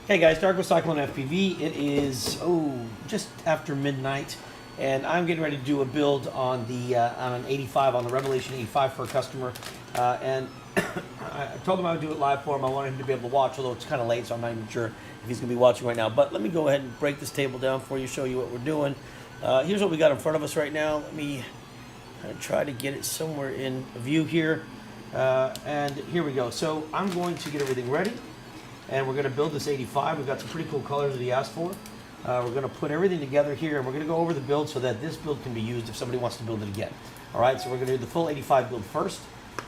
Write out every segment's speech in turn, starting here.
Hey guys, Dark with Cyclone FPV. It is just after midnight, and I'm getting ready to do a build on the on an 85 on the Revelation 85 for a customer. And I told him I would do it live for him. I wanted him to be able to watch, although it's kind of late, so I'm not even sure if he's going to be watching right now. But let me go ahead and break this table down for you, show you what we're doing. Here's what we got in front of us right now. Let me try to get it somewhere in view here. And here we go. So I'm going to get everything ready. And we're going to build this 85. We've got some pretty cool colors that he asked for. We're going to put everything together here, and we're going to go over the build so that this build can be used if somebody wants to build it again. All right, so we're going to do the full 85 build first,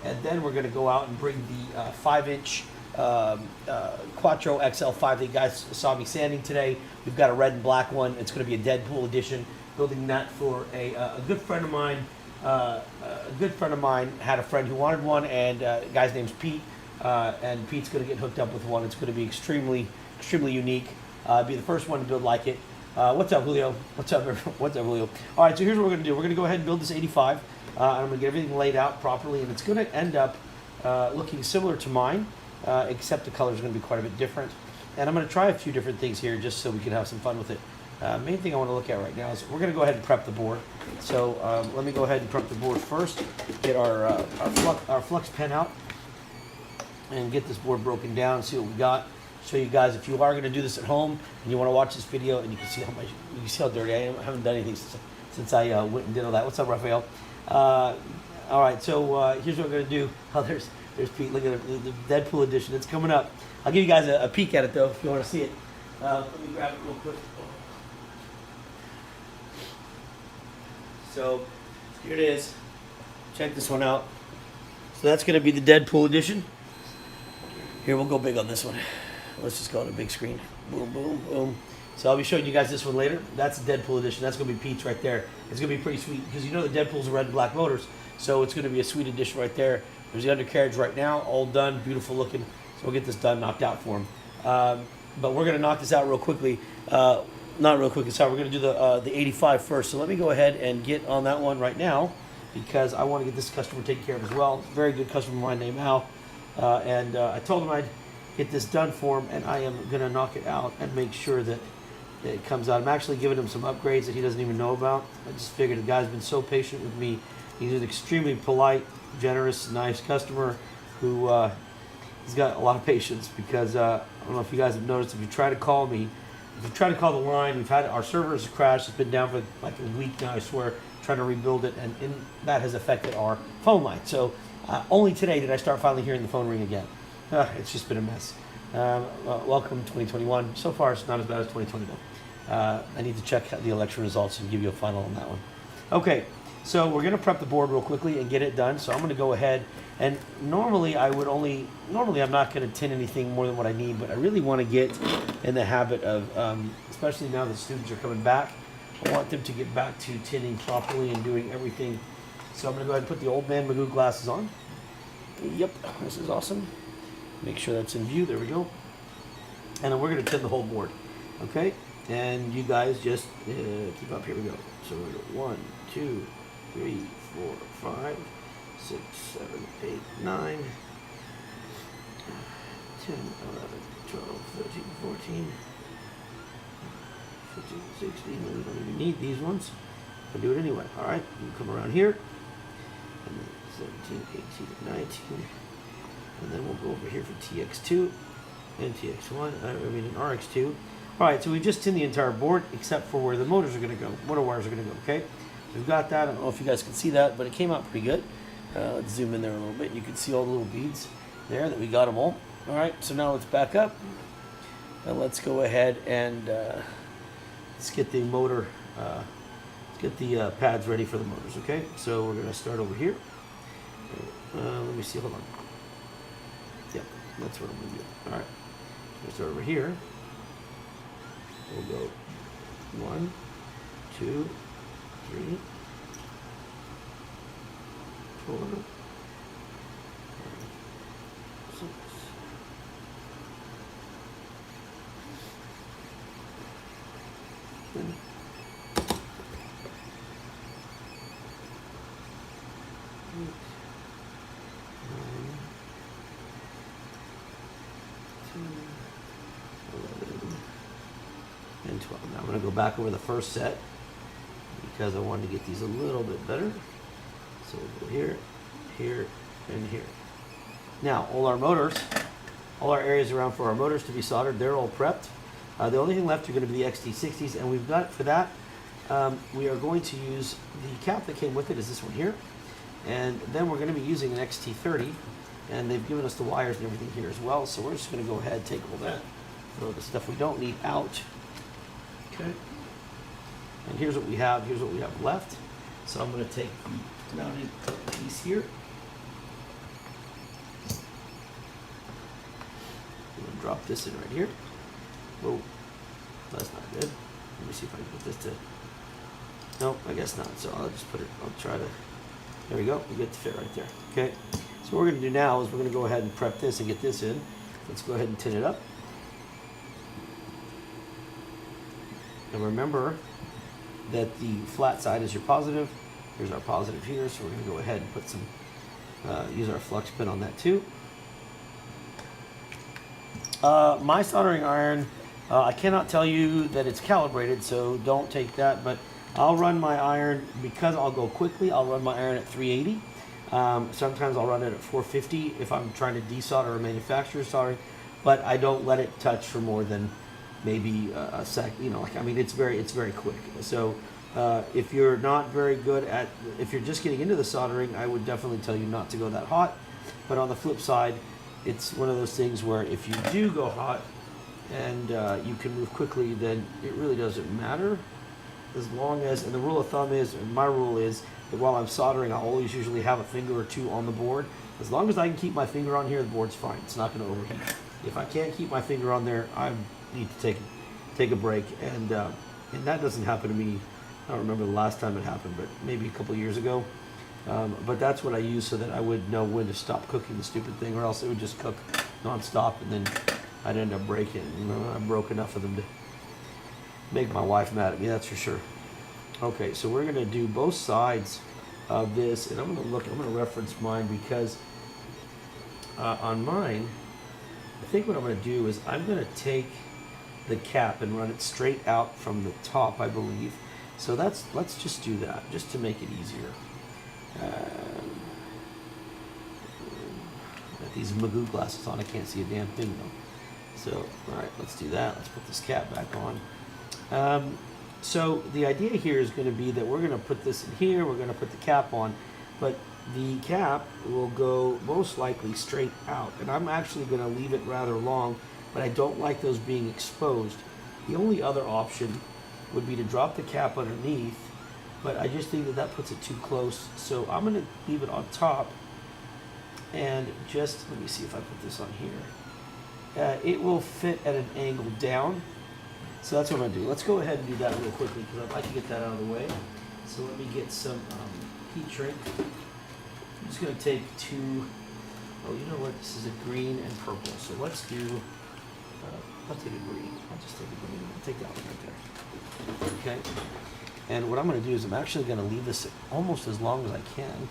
and then we're going to go out and bring the 5-inch Quattro XL5 that you guys saw me sanding today. We've got a red and black one. It's going to be a Deadpool edition. Building that for a good friend of mine. A good friend of mine had a friend who wanted one, and the guy's name's Pete. And Pete's going to get hooked up with one. It's going to be extremely unique. Be the first one to build like it. What's up, Julio? What's up, Julio? All right, so here's what we're going to do. We're going to go ahead and build this 85. And I'm going to get everything laid out properly, and it's going to end up looking similar to mine, except the colors are going to be quite a bit different. And I'm going to try a few different things here just so we can have some fun with it. Main thing I want to look at right now is we're going to go ahead and prep the board. So let me go ahead and prep the board first. Get our flux pen out and get this board broken down, see what we got. Show you guys if you are going to do this at home and you want to watch this video, and you can see how dirty I am. I haven't done anything since I went and did all that. What's up, Raphael? All right, so here's what we're going to do. Oh, there's Pete. Look at the Deadpool edition. It's coming up. I'll give you guys a peek at it though if you want to see it. Let me grab it real quick. So here it is. Check this one out. So that's going to be the Deadpool edition. Here, we'll go big on this one. Let's just go on a big screen. Boom, boom, boom. So I'll be showing you guys this one later. That's the Deadpool edition. That's going to be Pete's right there. It's going to be pretty sweet because you know the Deadpool's are red and black motors. So it's going to be a sweet addition right there. There's the undercarriage right now, all done, beautiful looking. So we'll get this done, knocked out for him. But we're going to knock this out real quickly. Not real quickly, sorry. We're going to do the 85 first. So let me go ahead and get on that one right now because I want to get this customer taken care of as well. Very good customer of mine named Al. And I told him I'd get this done for him, and I am going to knock it out and make sure that it comes out. I'm actually giving him some upgrades that he doesn't even know about. I just figured the guy's been so patient with me. He's an extremely polite, generous, nice customer who he's got a lot of patience because I don't know if you guys have noticed, if you try to call me, if you try to call the line, we've had our servers crashed. It's been down for like a week now, I swear, trying to rebuild it, and that has affected our phone line. So only today did I start finally hearing the phone ring again. It's just been a mess. Welcome 2021. So far, it's not as bad as 2020 though. I need to check the election results and give you a final on that one. Okay, so we're going to prep the board real quickly and get it done. So I'm going to go ahead, and normally I'm not going to tin anything more than what I need, but I really want to get in the habit of, especially now that students are coming back, I want them to get back to tinning properly and doing everything. So I'm going to go ahead and put the old man Magoo glasses on. Yep, this is awesome. Make sure that's in view. There we go. And then we're going to tin the whole board. Okay? And you guys just keep up. Here we go. So we're going to 1, 2, 3, 4, 5, 6, 7, 8, 9, 10, 11, 12, 13, 14, 15, 16. We don't even need these ones. I'll do it anyway. All right. You come around here. And then 17, 18, 19. And then we'll go over here for TX2 and TX1, and RX2. All right, so we just tinned the entire board except for where the motors are going to go, motor wires are going to go, okay? So we've got that. I don't know if you guys can see that, but it came out pretty good. Let's zoom in there a little bit. You can see all the little beads there that we got them all. All right, so now let's back up. And let's go ahead and let's get the motor, let's get the pads ready for the motors, okay? So we're going to start over here. Let me see, hold on. Yep, that's what I'm going to do. All right, we'll start over here. We'll go 1, 2, 3, 4, 5, 6, 7, 8, 9, 10, 11, and 12. Now I'm going to go back over the first set because I wanted to get these a little bit better. So we'll go here, here, and here. Now all our motors, all our areas around for our motors to be soldered, they're all prepped. The only thing left are going to be the XT60s, and we've got, for that, we are going to use the cap that came with it is this one here, and then we're going to be using an XT30, and they've given us the wires and everything here as well, so we're just going to go ahead and take all that, throw the stuff we don't need out. Okay, and here's what we have left. So I'm going to take the mounting piece here. I'm going to drop this in right here. Whoa, that's not good. Let me see if I can put this to, nope, I guess not. So I'll just put it, I'll try to, there we go, we get the fit right there. Okay, so what we're going to do now is we're going to go ahead and prep this and get this in. Let's go ahead and tin it up. And remember that the flat side is your positive. Here's our positive here, so we're going to go ahead and put some, use our flux pin on that too. My soldering iron, I cannot tell you that it's calibrated, so don't take that, but I'll run my iron, because I'll go quickly, I'll run my iron at 380. Sometimes I'll run it at 450 if I'm trying to desolder or manufacturer soldering, but I don't let it touch for more than maybe a sec, you know, like, I mean, it's very quick. So if you're not very good at, if you're just getting into the soldering, I would definitely tell you not to go that hot. But on the flip side, it's one of those things where if you do go hot and you can move quickly, then it really doesn't matter. As long as, and the rule of thumb is, and my rule is, that while I'm soldering, I'll always usually have a finger or two on the board. As long as I can keep my finger on here, the board's fine. It's not going to overheat. If I can't keep my finger on there, I need to take a break. And that doesn't happen to me. I don't remember the last time it happened, but maybe a couple years ago. But that's what I use so that I would know when to stop cooking the stupid thing, or else it would just cook nonstop, and then I'd end up breaking. You know, I broke enough of them to make my wife mad at me, that's for sure. Okay, so we're going to do both sides of this, and I'm going to reference mine because on mine, I think what I'm going to do is I'm going to take the cap and run it straight out from the top, I believe. So let's just do that, just to make it easier. Got these Magoo glasses on, I can't see a damn thing though. So, alright, let's do that. Let's put this cap back on. So the idea here is going to be that we're going to put this in here, we're going to put the cap on, but the cap will go most likely straight out. And I'm actually going to leave it rather long, but I don't like those being exposed. The only other option would be to drop the cap underneath, but I just think that that puts it too close. So I'm going to leave it on top, and just, let me see if I put this on here. It will fit at an angle down. So that's what I'm going to do. Let's go ahead and do that real quickly because I'd like to get that out of the way. So let me get some heat shrink. I'm just going to take two, oh, you know what? This is a green and purple. So let's do, I'll take a green. I'll just take a green. I'll take that one right there. Okay. And what I'm going to do is I'm actually going to leave this almost as long as I can.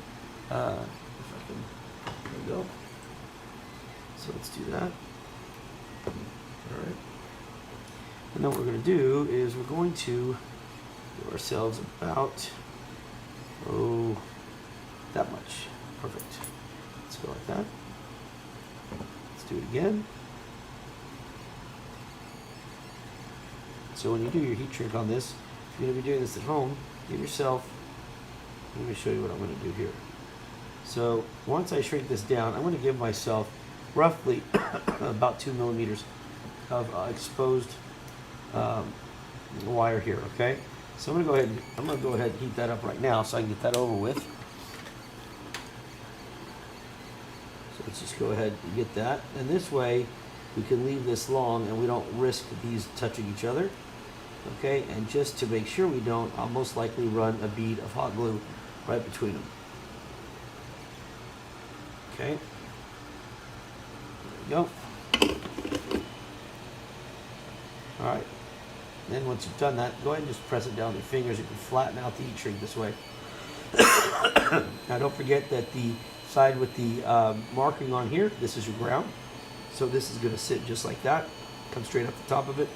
If I can, there we go. So let's do that. All right. And then what we're going to do is we're going to give ourselves about, oh, that much. Perfect. Let's go like that. Let's do it again. So when you do your heat shrink on this, if you're going to be doing this at home, give yourself, let me show you what I'm going to do here. So once I shrink this down, I'm going to give myself roughly about 2 millimeters of exposed wire here, okay? So I'm gonna go ahead and heat that up right now so I can get that over with. So let's just go ahead and get that. And this way we can leave this long and we don't risk these touching each other. Okay, and just to make sure we don't, I'll most likely run a bead of hot glue right between them. Okay. There we go. Alright. Then once you've done that, go ahead and just press it down with your fingers. You can flatten out the heat shrink this way. Now don't forget that the side with the marking on here, this is your ground. So this is going to sit just like that. Come straight up the top of it.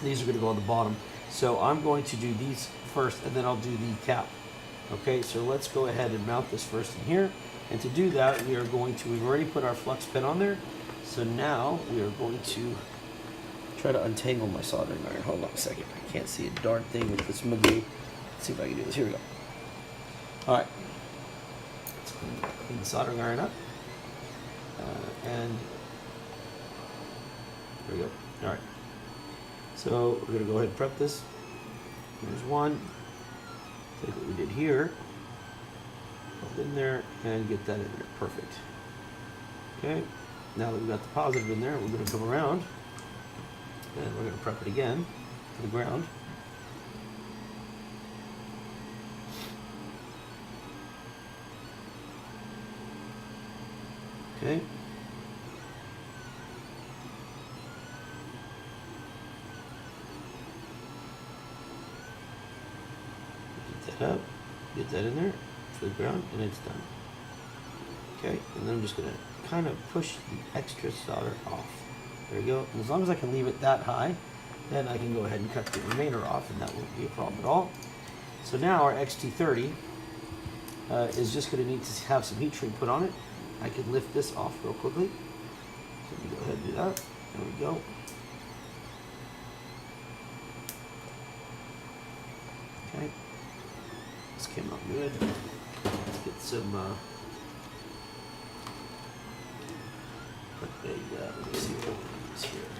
These are going to go on the bottom. So I'm going to do these first, and then I'll do the cap. Okay, so let's go ahead and mount this first in here. And to do that, we are going to, we've already put our flux pin on there. So now we are going to try to untangle my soldering iron. Hold on a second. I can't see a darn thing with this McGee. Let's see if I can do this. Here we go. All right. Let's clean the soldering iron up. And there we go. All right. So we're going to go ahead and prep this. There's one. Take what we did here. Put it in there and get that in there. Perfect. Okay. Now that we've got the positive in there, we're going to come around and we're going to prep it again to the ground. Okay. Get that up, get that in there to the ground, and it's done. Okay, and then I'm just going to kind of push the extra solder off. There you go. And as long as I can leave it that high, then I can go ahead and cut the remainder off, and that won't be a problem at all. So now our XT30 is just going to need to have some heat shrink put on it. I can lift this off real quickly. So let me go ahead and do that. There we go. Okay. This came out good. Let's get some, let me see what we use here.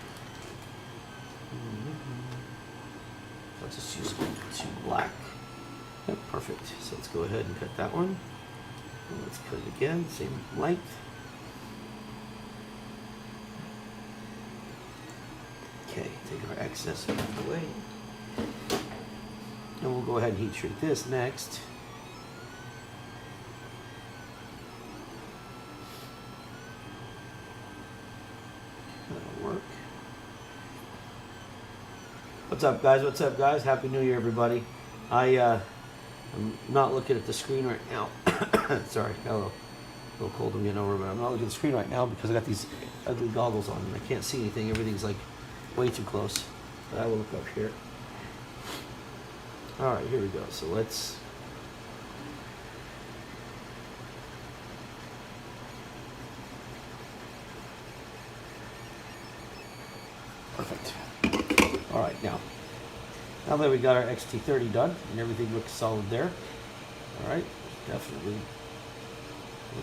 Let's just use two black. Yep, perfect. So let's go ahead and cut that one. And let's cut it again, same length. Okay, take our excess out of the way. And we'll go ahead and heat shrink this next. That'll work. What's up, guys? What's up, guys? Happy New Year, everybody. I'm not looking at the screen right now. Sorry, got a little cold I'm getting over, but I'm not looking at the screen right now because I got these ugly goggles on and I can't see anything. Everything's like way too close. But I will look up here. All right, here we go. So let's perfect. All right, now that we got our XT30 done and everything looks solid there, all right, definitely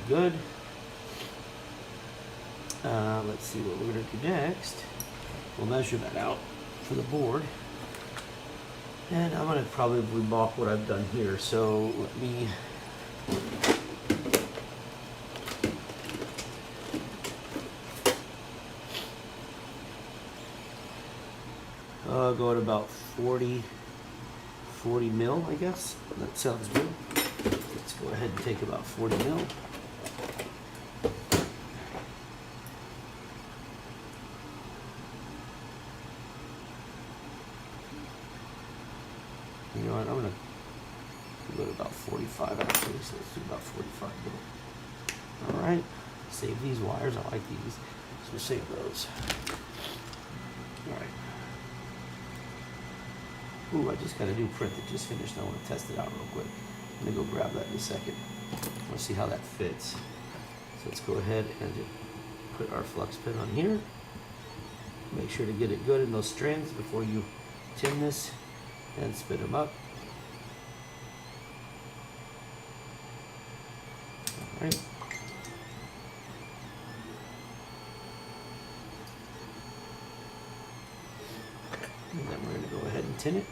good. Let's see what we're going to do next. We'll measure that out for the board. And I'm going to probably mock what I've done here. So let me go at about 40 mil, I guess. That sounds good. Let's go ahead and take about 40 mil. You know what, I'm going to go to about 45 actually, so let's do about 45 mil. Alright, save these wires, I like these, so we'll save those. Alright. Ooh, I just got a new print that just finished. I want to test it out real quick. I'm going to go grab that in a second. I want to see how that fits. So let's go ahead and put our flux pin on here. Make sure to get it good in those strands before you tin this and spin them up. All right. And then we're going to go ahead and tin it.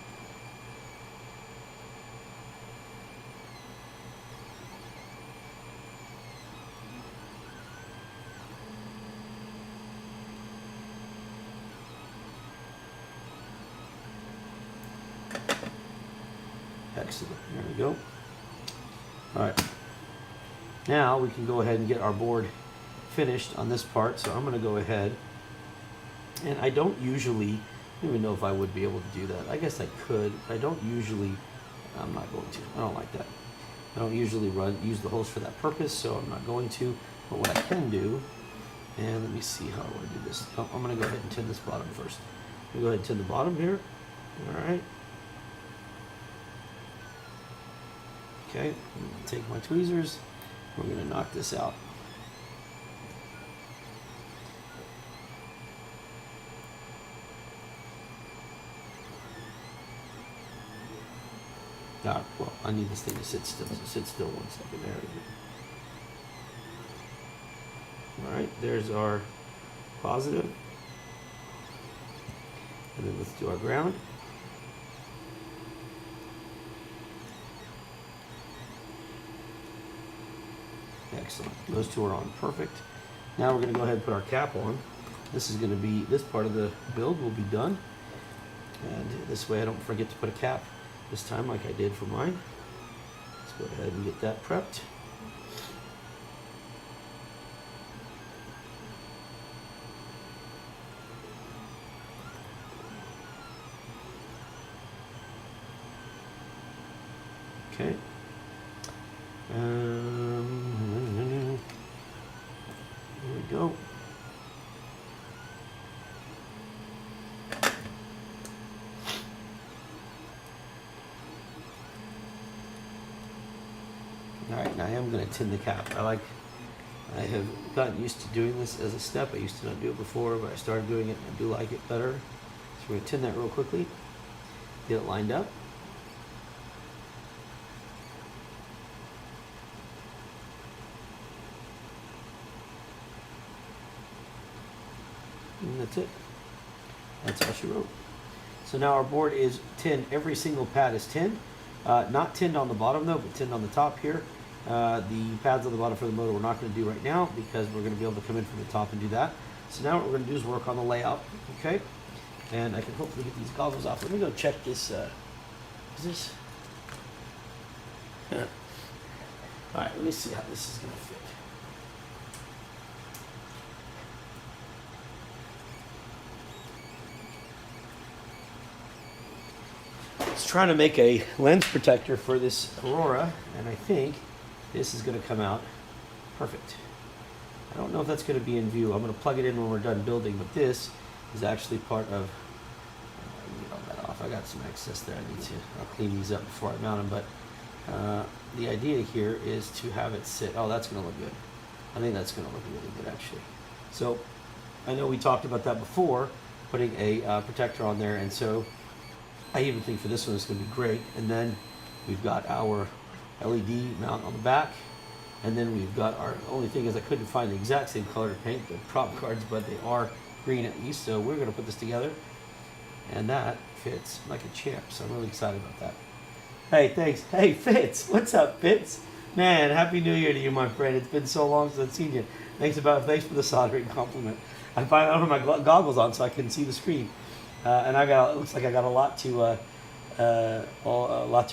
Excellent. There we go. All right. Now we can go ahead and get our board finished on this part. So I'm going to go ahead, and I don't usually, I don't even know if I would be able to do that. I guess I could. I don't usually. I'm not going to. I don't like that. I don't usually use the hose for that purpose, so I'm not going to. But what I can do, and let me see how I want to do this. Oh, I'm going to go ahead and tin this bottom first. Go ahead and tin the bottom here. All right. Okay, take my tweezers. We're going to knock this out. Well, I need this thing to sit still, so sit still 1 second. There we go. All right, there's our positive. And then let's do our ground. Excellent. Those two are on. Perfect. Now we're going to go ahead and put our cap on. This is going to be, this part of the build will be done. And this way I don't forget to put a cap this time like I did for mine. Let's go ahead and get that prepped. Okay. Here we go. All right, now I am going to tin the cap. I have gotten used to doing this as a step. I used to not do it before, but I started doing it and I do like it better. So we're going to tin that real quickly, get it lined up. And that's it. That's all she wrote. So now our board is tinned. Every single pad is tinned. Not tinned on the bottom though, but tinned on the top here. The pads on the bottom for the motor we're not going to do right now because we're going to be able to come in from the top and do that. So now what we're going to do is work on the layout, okay? And I can hopefully get these goggles off. Let me go check this. Is this? All right, let me see how this is going to fit. Trying to make a lens protector for this Aurora, and I think this is going to come out perfect. I don't know if that's going to be in view. I'm going to plug it in when we're done building, but this is actually part of, get all that off. I got some excess there. I'll clean these up before I mount them, but the idea here is to have it sit. Oh, that's going to look good. I think that's going to look really good actually. So I know we talked about that before, putting a protector on there, and so I even think for this one it's going to be great. And then we've got our LED mount on the back. And then we've got our, only thing is I couldn't find the exact same color to paint the prop cards, but they are green at least. So we're going to put this together. And that fits like a champ. So I'm really excited about that. Hey, thanks. Hey, Fitz. What's up, Fitz? Man, Happy New Year to you, my friend. It's been so long since I've seen you. Thanks for the soldering compliment. I don't have my goggles on so I can see the screen. And it looks like I got a lot to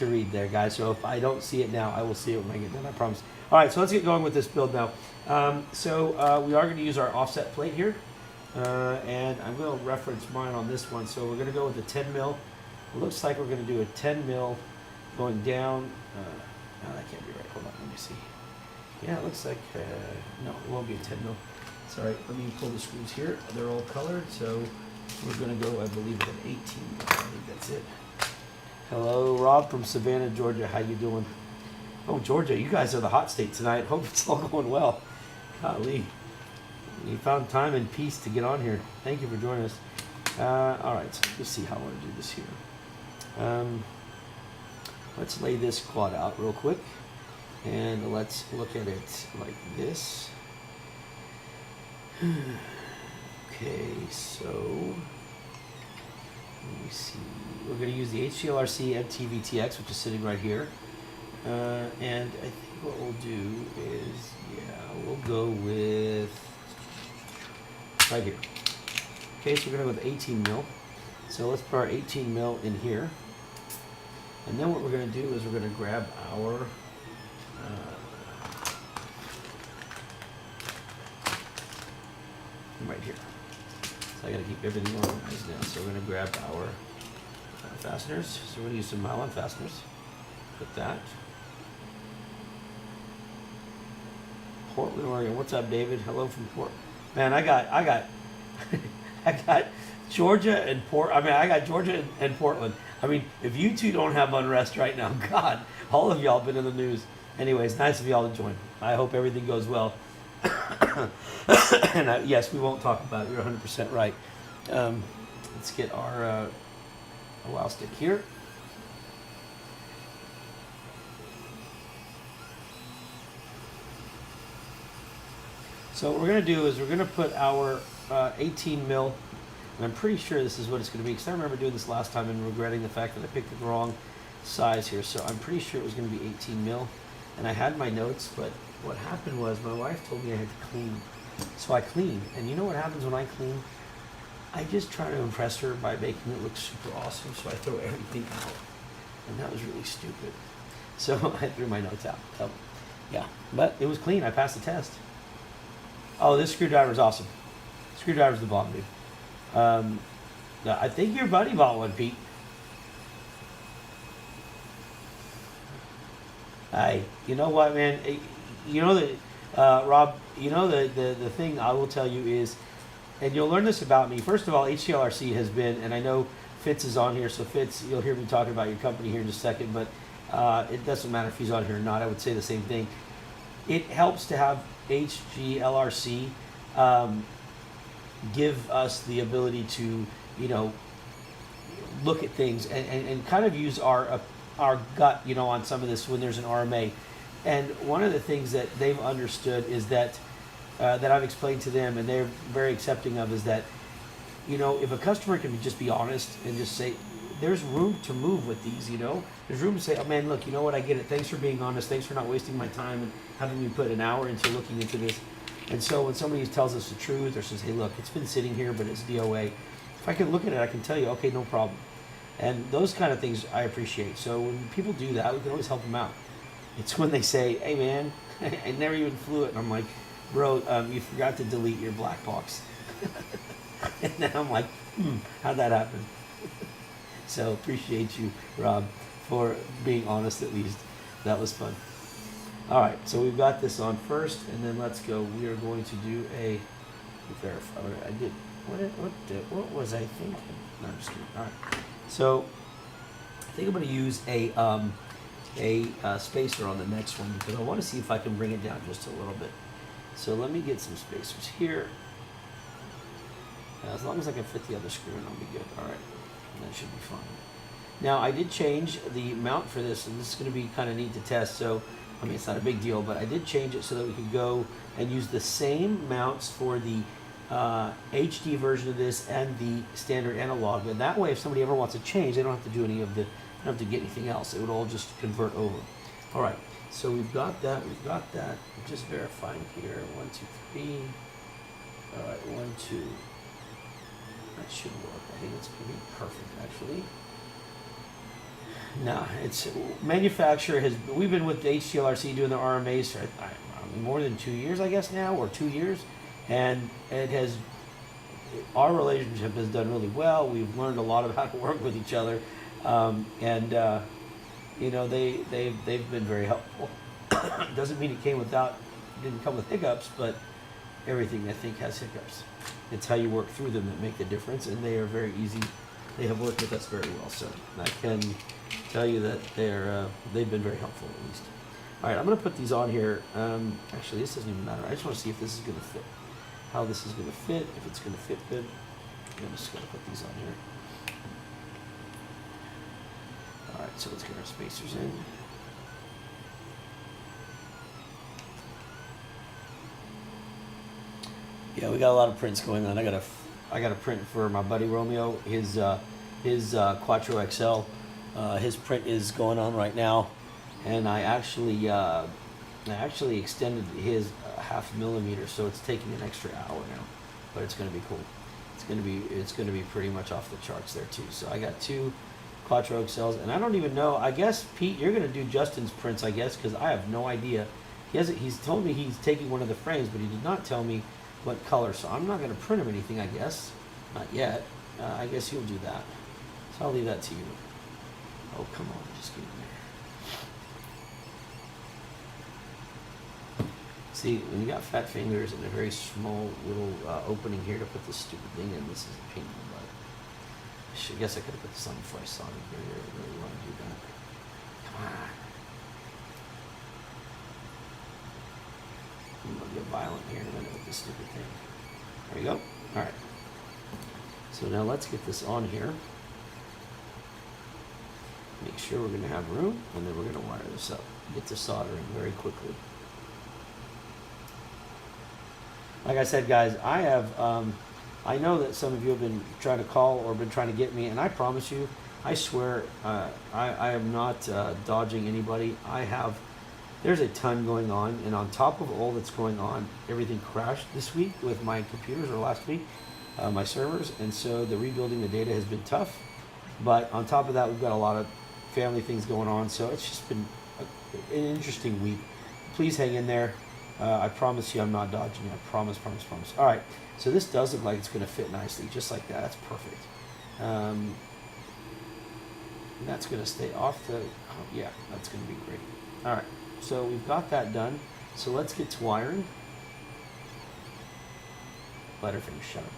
read there, guys. So if I don't see it now, I will see it when I get done, I promise. All right, so let's get going with this build now. We are going to use our offset plate here. And I'm going to reference mine on this one. So we're going to go with the 10 mil. It looks like we're going to do a 10 mil going down. No, that can't be right. Hold on, let me see. Yeah, it looks like, no, it won't be a 10 mil. Sorry, let me pull the screws here. They're all colored, so we're going to go, I believe, with an 18 mil. I think that's it. Hello, Rob from Savannah, Georgia. How you doing? Oh, Georgia, you guys are the hot state tonight. Hope it's all going well. Golly. You found time and peace to get on here. Thank you for joining us. All right, so let's see how I want to do this here. Let's lay this quad out real quick. And let's look at it like this. Okay, so let me see. We're going to use the HGLRC MTVTX, which is sitting right here. And I think what we'll do is, we'll go with right here. Okay, so we're going to go with 18 mil. So let's put our 18 mil in here. And then what we're going to do is we're going to grab our right here. So I got to keep everything organized now. So we're going to grab our fasteners. So we're going to use some nylon fasteners. Put that. Portland, Oregon. What's up, David? Hello from Portland. Man, I got I got Georgia and I got Georgia and Portland. I mean, if you two don't have unrest right now, God, all of y'all been in the news. Anyways, nice of y'all to join. I hope everything goes well. And yes, we won't talk about it. You're 100% right. Let's get our wow stick here. So what we're going to do is we're going to put our 18 mil, and I'm pretty sure this is what it's going to be, because I remember doing this last time and regretting the fact that I picked the wrong size here. So I'm pretty sure it was going to be 18 mil, and I had my notes, but what happened was my wife told me I had to clean. So I cleaned, and you know what happens when I clean? I just try to impress her by making it look super awesome, so I throw everything out, and that was really stupid. So I threw my notes out. So, yeah, but it was clean. I passed the test. Oh, this screwdriver is awesome. Screwdriver's the bomb, dude. I think your buddy bought one, Pete. Hey, you know what, man? You know that, Rob. You know the thing I will tell you is, and you'll learn this about me. First of all, HTLRC has been, and I know Fitz is on here, so Fitz, you'll hear me talking about your company here in just a second, but it doesn't matter if he's on here or not. I would say the same thing. It helps to have HGLRC give us the ability to, look at things and kind of use our gut, on some of this when there's an RMA. And one of the things that they've understood is that that I've explained to them, and they're very accepting of, is that, if a customer can just be honest and just say, there's room to move with these, there's room to say, oh man, look, you know what, I get it. Thanks for being honest. Thanks for not wasting my time and having me put an hour into looking into this. And so when somebody tells us the truth or says, hey, look, it's been sitting here, but it's DOA. If I can look at it, I can tell you, okay, no problem. And those kind of things I appreciate. So when people do that, we can always help them out. It's when they say, hey man, I never even flew it. And I'm like, bro, you forgot to delete your black box. And then I'm like, how'd that happen? So appreciate you, Rob, for being honest at least. That was fun. All right, so we've got this on first, and then let's go. We are going to do a verify. I did, what was I thinking? No, I'm just kidding. All right, so I think I'm going to use a spacer on the next one, because I want to see if I can bring it down just a little bit. So let me get some spacers here. As long as I can fit the other screw in, I'll be good. All right, that should be fine. Now, I did change the mount for this, and this is going to be kind of neat to test. So, I mean, it's not a big deal, but I did change it so that we could go and use the same mounts for the HD version of this and the standard analog. And that way, if somebody ever wants to change, they don't have to do any of the, they don't have to get anything else. It would all just convert over. All right, so we've got that. We've got that. I'm just verifying here. 1, 2, 3. All right, 1, 2. That should work. I think it's going to be perfect, actually. No, it's manufacturer has. We've been with HTLRC doing the RMAs for more than 2 years, I guess now, or 2 years, and it has. Our relationship has done really well. We've learned a lot of how to work with each other, and they've been very helpful. Doesn't mean it didn't come with hiccups, but everything I think has hiccups. It's how you work through them that make the difference, and they are very easy. They have worked with us very well, so I can tell you that they've been very helpful at least. All right, I'm going to put these on here. Actually, this doesn't even matter. I just want to see if this is going to fit. How this is going to fit. If it's going to fit good. I'm just going to put these on here. All right, so let's get our spacers in. Yeah, we got a lot of prints going on. I got a print for my buddy Romeo. His Quattro XL. His print is going on right now, and I actually extended his 0.5 millimeter, so it's taking an extra hour now. But it's going to be cool. It's going to be pretty much off the charts there too. So I got 2 Quattro XLs, and I don't even know. I guess Pete, you're going to do Justin's prints, I guess, because I have no idea. He's told me he's taking one of the frames, but he did not tell me what color. So I'm not going to print him anything, I guess. Not yet. I guess he'll do that. So I'll leave that to you. Oh, come on, just get in there. See, when you got fat fingers and a very small little opening here to put this stupid thing in, this is a pain in the butt. I guess I could have put this on before I saw it. I really want to do that. Come on. I'm going to get violent here in a minute with this stupid thing. There you go. All right. So now let's get this on here. Make sure we're going to have room, and then we're going to wire this up. Get to soldering very quickly. Like I said, guys, I have, I know that some of you have been trying to call or been trying to get me, and I promise you, I swear, I am not dodging anybody. There's a ton going on, and on top of all that's going on, everything crashed this week with my computers, or last week, my servers, and so the rebuilding the data has been tough. But on top of that, we've got a lot of family things going on, so it's just been an interesting week. Please hang in there. I promise you I'm not dodging. I promise. All right, so this does look like it's going to fit nicely, just like that. That's perfect. That's going to stay off the, yeah, that's going to be great. All right, so we've got that done. So let's get to wiring. Butterfinger, shut up.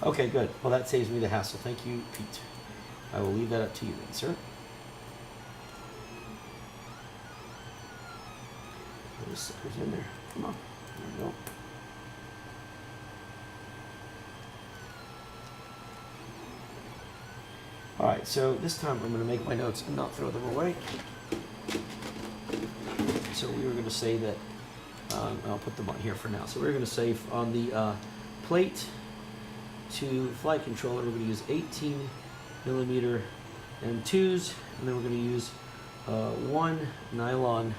Okay, good. Well, that saves me the hassle. Thank you, Pete. I will leave that up to you then, sir. Put those suckers in there. Come on. There we go. All right, so this time I'm going to make my notes and not throw them away. So we were going to say that, I'll put them on here for now. So we're going to say on the plate to flight controller, we're going to use 18 millimeter M2s, and then we're going to use one nylon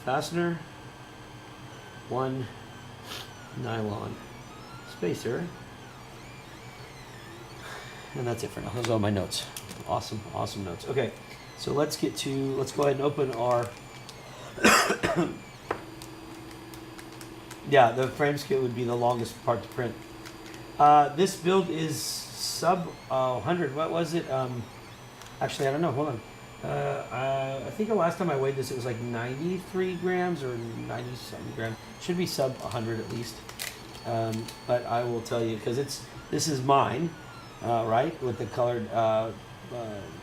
fastener, one nylon spacer, and that's it for now. Those are all my notes. Awesome notes. Okay, so let's go ahead and open our yeah, the frame skit would be the longest part to print. This build is sub 100. What was it? Actually, I don't know. Hold on. I think the last time I weighed this, it was like 93 grams or 90-something grams. Should be sub 100 at least. But I will tell you, because this is mine, right, with the colored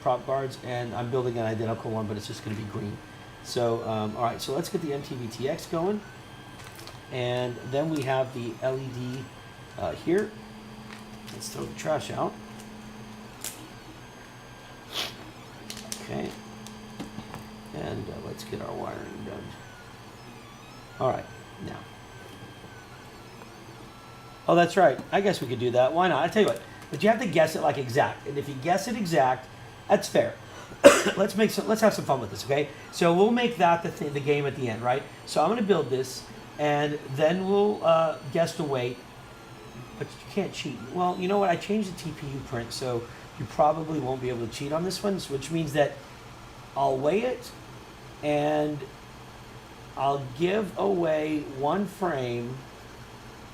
prop guards, and I'm building an identical one, but it's just going to be green. So, all right, so let's get the MTV-TX going. And then we have the LED here. Let's throw the trash out. Okay. And let's get our wiring done. All right, now. Oh, that's right. I guess we could do that. Why not? I tell you what. But you have to guess it like exact. And if you guess it exact, that's fair. Let's have some fun with this, okay? So we'll make that the game at the end, right? So I'm going to build this, and then we'll guess the weight. But you can't cheat. Well, you know what? I changed the TPU print, so you probably won't be able to cheat on this one, which means that I'll weigh it, and I'll give away one frame.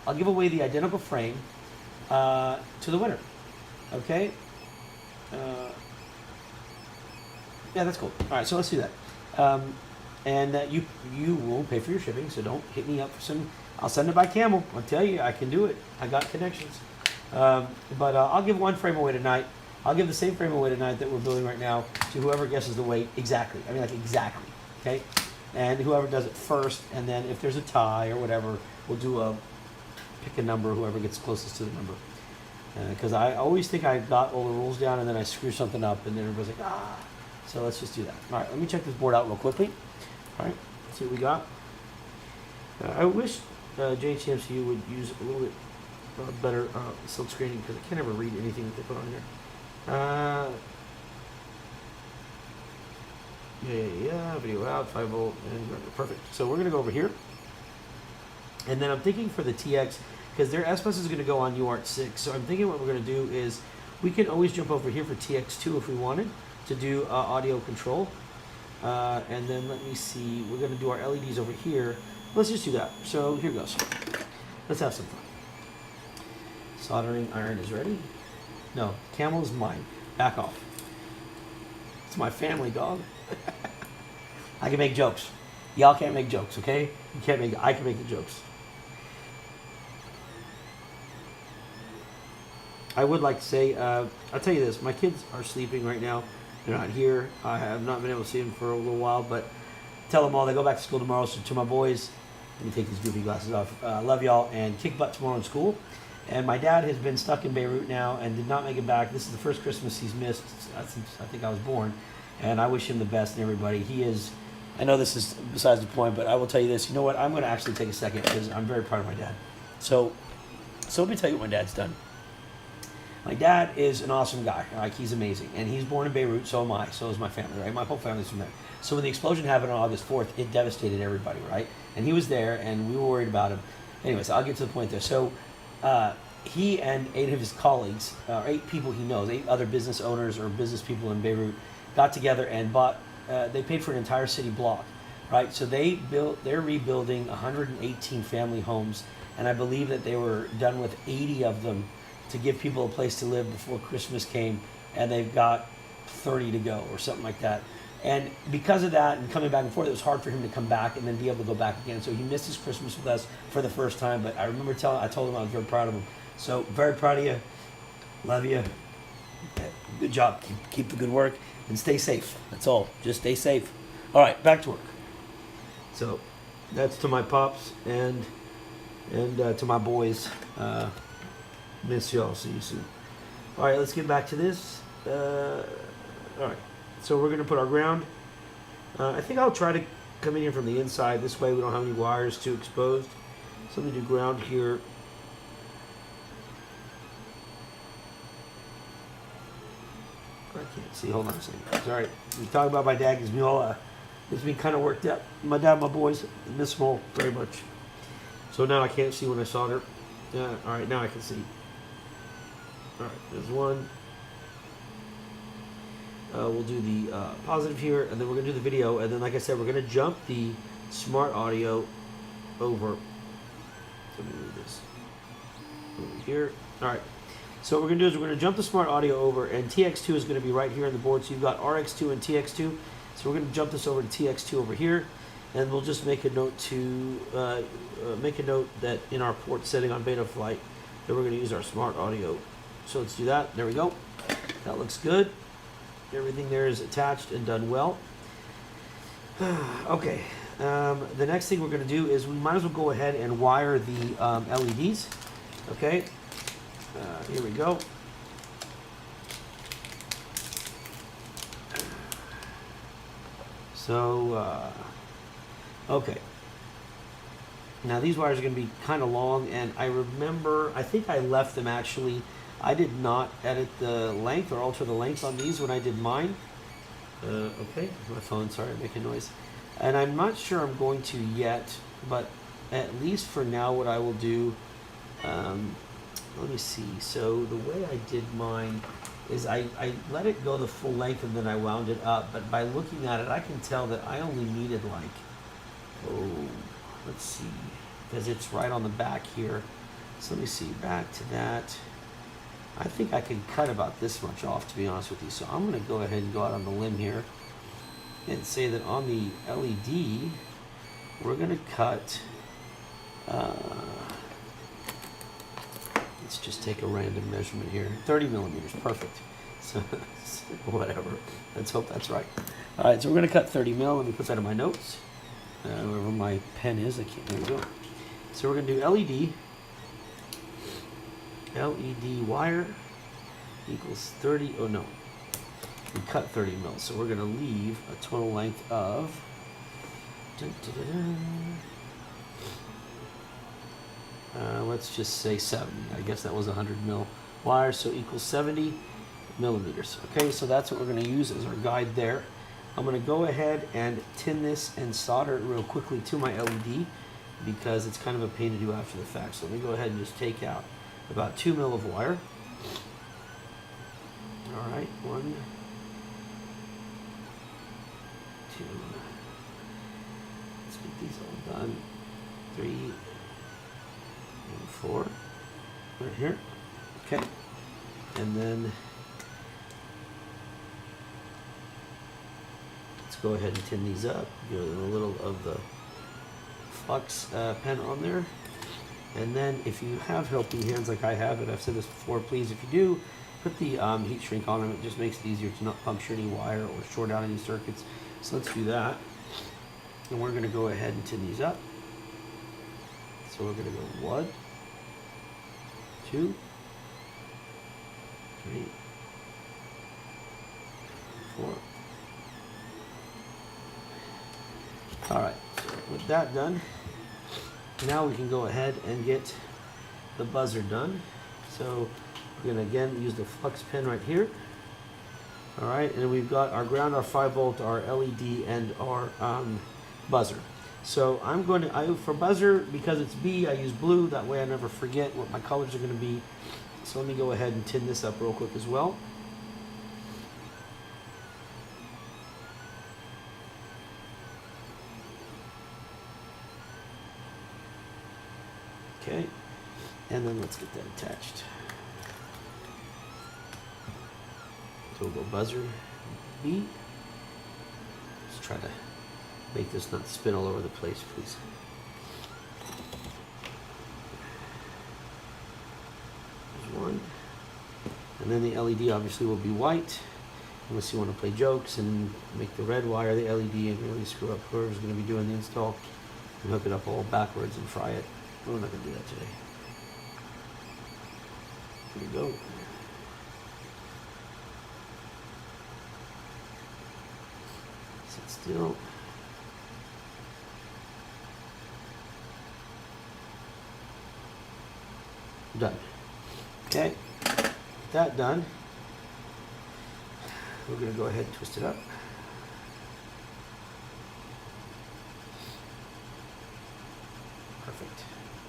I'll give away the identical frame to the winner. Okay? Yeah, that's cool. All right, so let's do that. And you will pay for your shipping, so don't hit me up for some. I'll send it by camel. I'll tell you, I can do it. I got connections. But I'll give one frame away tonight. I'll give the same frame away tonight that we're building right now to whoever guesses the weight exactly. I mean, like exactly. Okay? And whoever does it first, and then if there's a tie or whatever, we'll do pick a number, whoever gets closest to the number. Because I always think I got all the rules down, and then I screw something up, and then everybody's like, ah. So let's just do that. All right, let me check this board out real quickly. All right, let's see what we got. I wish JHMCU would use a little bit better silk screening, because I can't ever read anything that they put on here. Yeah, video out, 5 volt, and perfect. So we're gonna go over here, and then I'm thinking for the TX, because their S bus is gonna go on UART 6. So I'm thinking what we're gonna do is we can always jump over here for TX2 if we wanted to do audio control. And then let me see, we're gonna do our LEDs over here. Let's just do that. So here goes. Let's have some fun. Soldering iron is ready. No, camel is mine. Back off. It's my family, dog. I can make jokes. Y'all can't make jokes, okay? You can't make. I can make the jokes. I would like to say, I'll tell you this. My kids are sleeping right now. They're not here. I have not been able to see them for a little while, but tell them all they go back to school tomorrow. So to my boys, let me take these goofy glasses off. Love y'all and kick butt tomorrow in school. And my dad has been stuck in Beirut now and did not make it back. This is the first Christmas he's missed since I think I was born. And I wish him the best and everybody. He is, I know this is besides the point, but I will tell you this. You know what? I'm going to actually take a second because I'm very proud of my dad. So let me tell you what my dad's done. My dad is an awesome guy. Like, he's amazing. And he's born in Beirut, so am I. So is my family, right? My whole family's from there. So when the explosion happened on August 4th, it devastated everybody, right? And he was there, and we were worried about him. Anyways, I'll get to the point there. So he and 8 of his colleagues, 8 people he knows, 8 other business owners or business people in Beirut, got together and bought, they paid for an entire city block, right? So they're rebuilding 118 family homes, and I believe that they were done with 80 of them to give people a place to live before Christmas came, and they've got 30 to go or something like that. And because of that and coming back and forth, it was hard for him to come back and then be able to go back again. So he missed his Christmas with us for the first time, but I remember I told him I was very proud of him. So very proud of you, love you, good job, keep the good work, and stay safe. That's all, just stay safe. All right, back to work. So that's to my pops and to my boys. Miss y'all. See you soon. All right, let's get back to this. All right, so we're going to put our ground. I think I'll try to come in here from the inside. This way we don't have any wires too exposed. So let me do ground here. I can't see. Hold on a second. Sorry. We talk about my dad gives me kind of worked up. My dad and my boys miss them all very much. So now I can't see when I solder. All right, now I can see. All right, there's one. We'll do the positive here, and then we're going to do the video. And then, like I said, we're going to jump the smart audio over. Let me move this over here. All right. So what we're going to do is we're going to jump the smart audio over, and TX2 is going to be right here on the board. So you've got RX2 and TX2. So we're going to jump this over to TX2 over here, and we'll just make a note that in our port setting on beta flight that we're going to use our smart audio. So let's do that. There we go. That looks good. Everything there is attached and done well. Okay. The next thing we're going to do is we might as well go ahead and wire the LEDs. Okay. Here we go. So, okay. Now these wires are going to be kind of long, and I think I left them actually. I did not edit the length or alter the length on these when I did mine. Okay, my phone, sorry, making noise. And I'm not sure I'm going to yet, but at least for now what I will do, let me see. So the way I did mine is I let it go the full length and then I wound it up. But by looking at it, I can tell that I only needed let's see, because it's right on the back here. So let me see, back to that. I think I can cut about this much off, to be honest with you. So I'm going to go ahead and go out on the limb here and say that on the LED, we're going to cut, let's just take a random measurement here, 30 millimeters, perfect. So whatever, let's hope that's right. All right, so we're going to cut 30 mil. Let me put that in my notes. Wherever my pen is, there we go. So we're going to do LED wire equals 30, oh no, we cut 30 mil, so we're going to leave a total length of, let's just say 70, I guess that was 100 mil wire, so equals 70 millimeters. Okay, so that's what we're going to use as our guide there. I'm going to go ahead and tin this and solder it real quickly to my LED because it's kind of a pain to do after the fact. So let me go ahead and just take out about 2 mil of wire. All right, 1, 2. Let's get these all done. 3 and 4. Right here. Okay, and then let's go ahead and tin these up. Get a little of the flux pen on there. And then if you have helping hands like I have, and I've said this before, please, if you do, put the heat shrink on them. It just makes it easier to not puncture any wire or short out any circuits. So let's do that. And we're going to go ahead and tin these up. So we're going to go 1, 2, 3, 4. All right, so with that done, now we can go ahead and get the buzzer done. So we're going to again use the flux pen right here. All right, and we've got our ground, our 5-volt, our LED, and our buzzer. So I'm going to, for buzzer, because it's B, I use blue. That way I never forget what my colors are going to be. So let me go ahead and tin this up real quick as well. Okay, and then let's get that attached. So we'll go buzzer B. Let's try to make this not spin all over the place, please. There's one. And then the LED obviously will be white, unless you want to play jokes and make the red wire the LED and really screw up whoever's going to be doing the install and hook it up all backwards and fry it. We're not going to do that today. Here we go. Sit still. Done. Okay, that done. We're going to go ahead and twist it up. Perfect.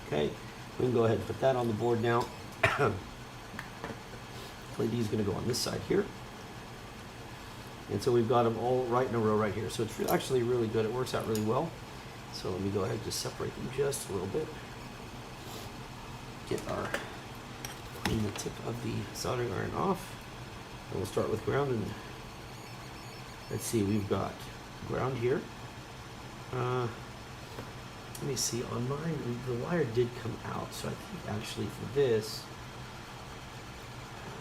Okay, we can go ahead and put that on the board now. LED is going to go on this side here. And so we've got them all right in a row right here. So it's actually really good. It works out really well. So let me go ahead and just separate them just a little bit. Get our, clean the tip of the soldering iron off. And we'll start with ground. And let's see, we've got ground here. Let me see, on mine, the wire did come out. So I think actually for this,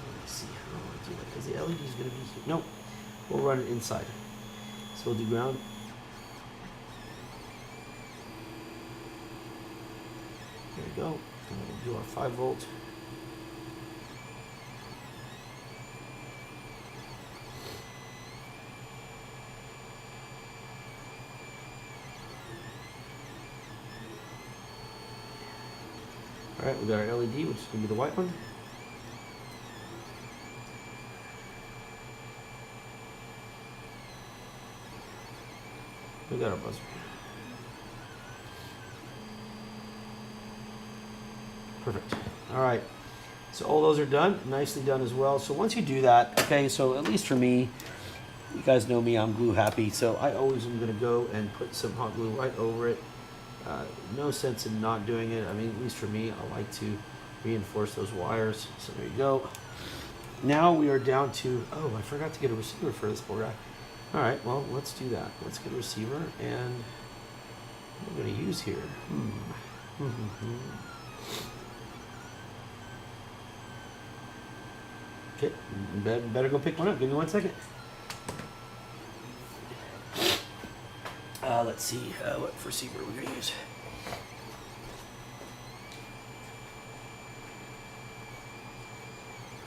let me see how I want to do that. Because the LED is going to be here. Nope, we'll run it inside. So we'll do ground. There we go. And we'll do our 5-volt. All right, we got our LED, which is going to be the white one. We got our buzzer. Perfect. All right, so all those are done, nicely done as well. So once you do that, okay, so at least for me, you guys know me, I'm glue happy. So I always am going to go and put some hot glue right over it. No sense in not doing it. I mean, at least for me, I like to reinforce those wires. So there you go. Now we are down to, oh, I forgot to get a receiver for this poor guy. All right, well, let's do that. Let's get a receiver, and what we're going to use here. Okay, better go pick one up. Give me 1 second. Let's see what receiver we're going to use.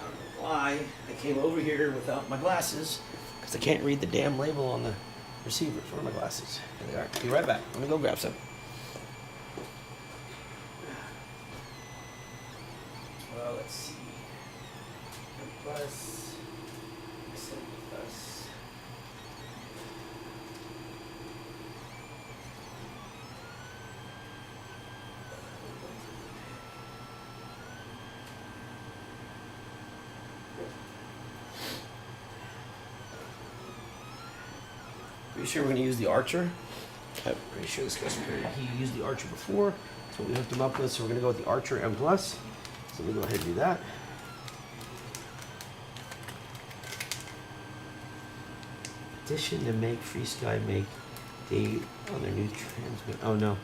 I don't know why I came over here without my glasses, because I can't read the damn label on the receivers. Where are my glasses? Here they are. Be right back. Let me go grab some. Well, let's see. Plus, plus. Pretty sure we're going to use the Archer. I'm pretty sure this guy's prepared. He used the Archer before. That's what we hooked him up with. So we're going to go with the Archer M+. So let me go ahead and do that. petition to make Free Sky make date on their new transmit. Oh no,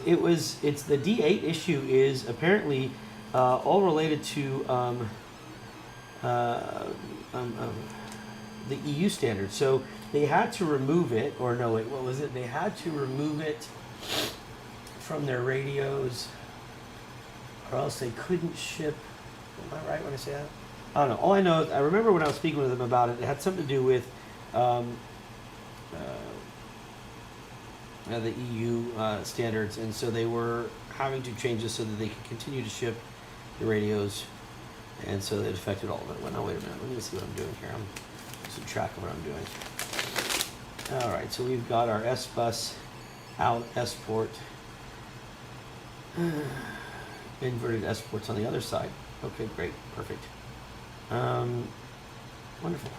it's the D8 issue is apparently all related to the EU standard. So they had to remove it, or no, wait, what was it? They had to remove it from their radios, or else they couldn't ship. Am I right when I say that? I don't know. All I know is I remember when I was speaking with them about it, it had something to do with the EU standards, and so they were having to change this so that they could continue to ship the radios, and so it affected all of it. Well, now wait a minute. Let me see what I'm doing here. I'm losing track of what I'm doing. All right, so we've got our S bus out, S port, inverted S ports on the other side. Okay, great, perfect. Wonderful.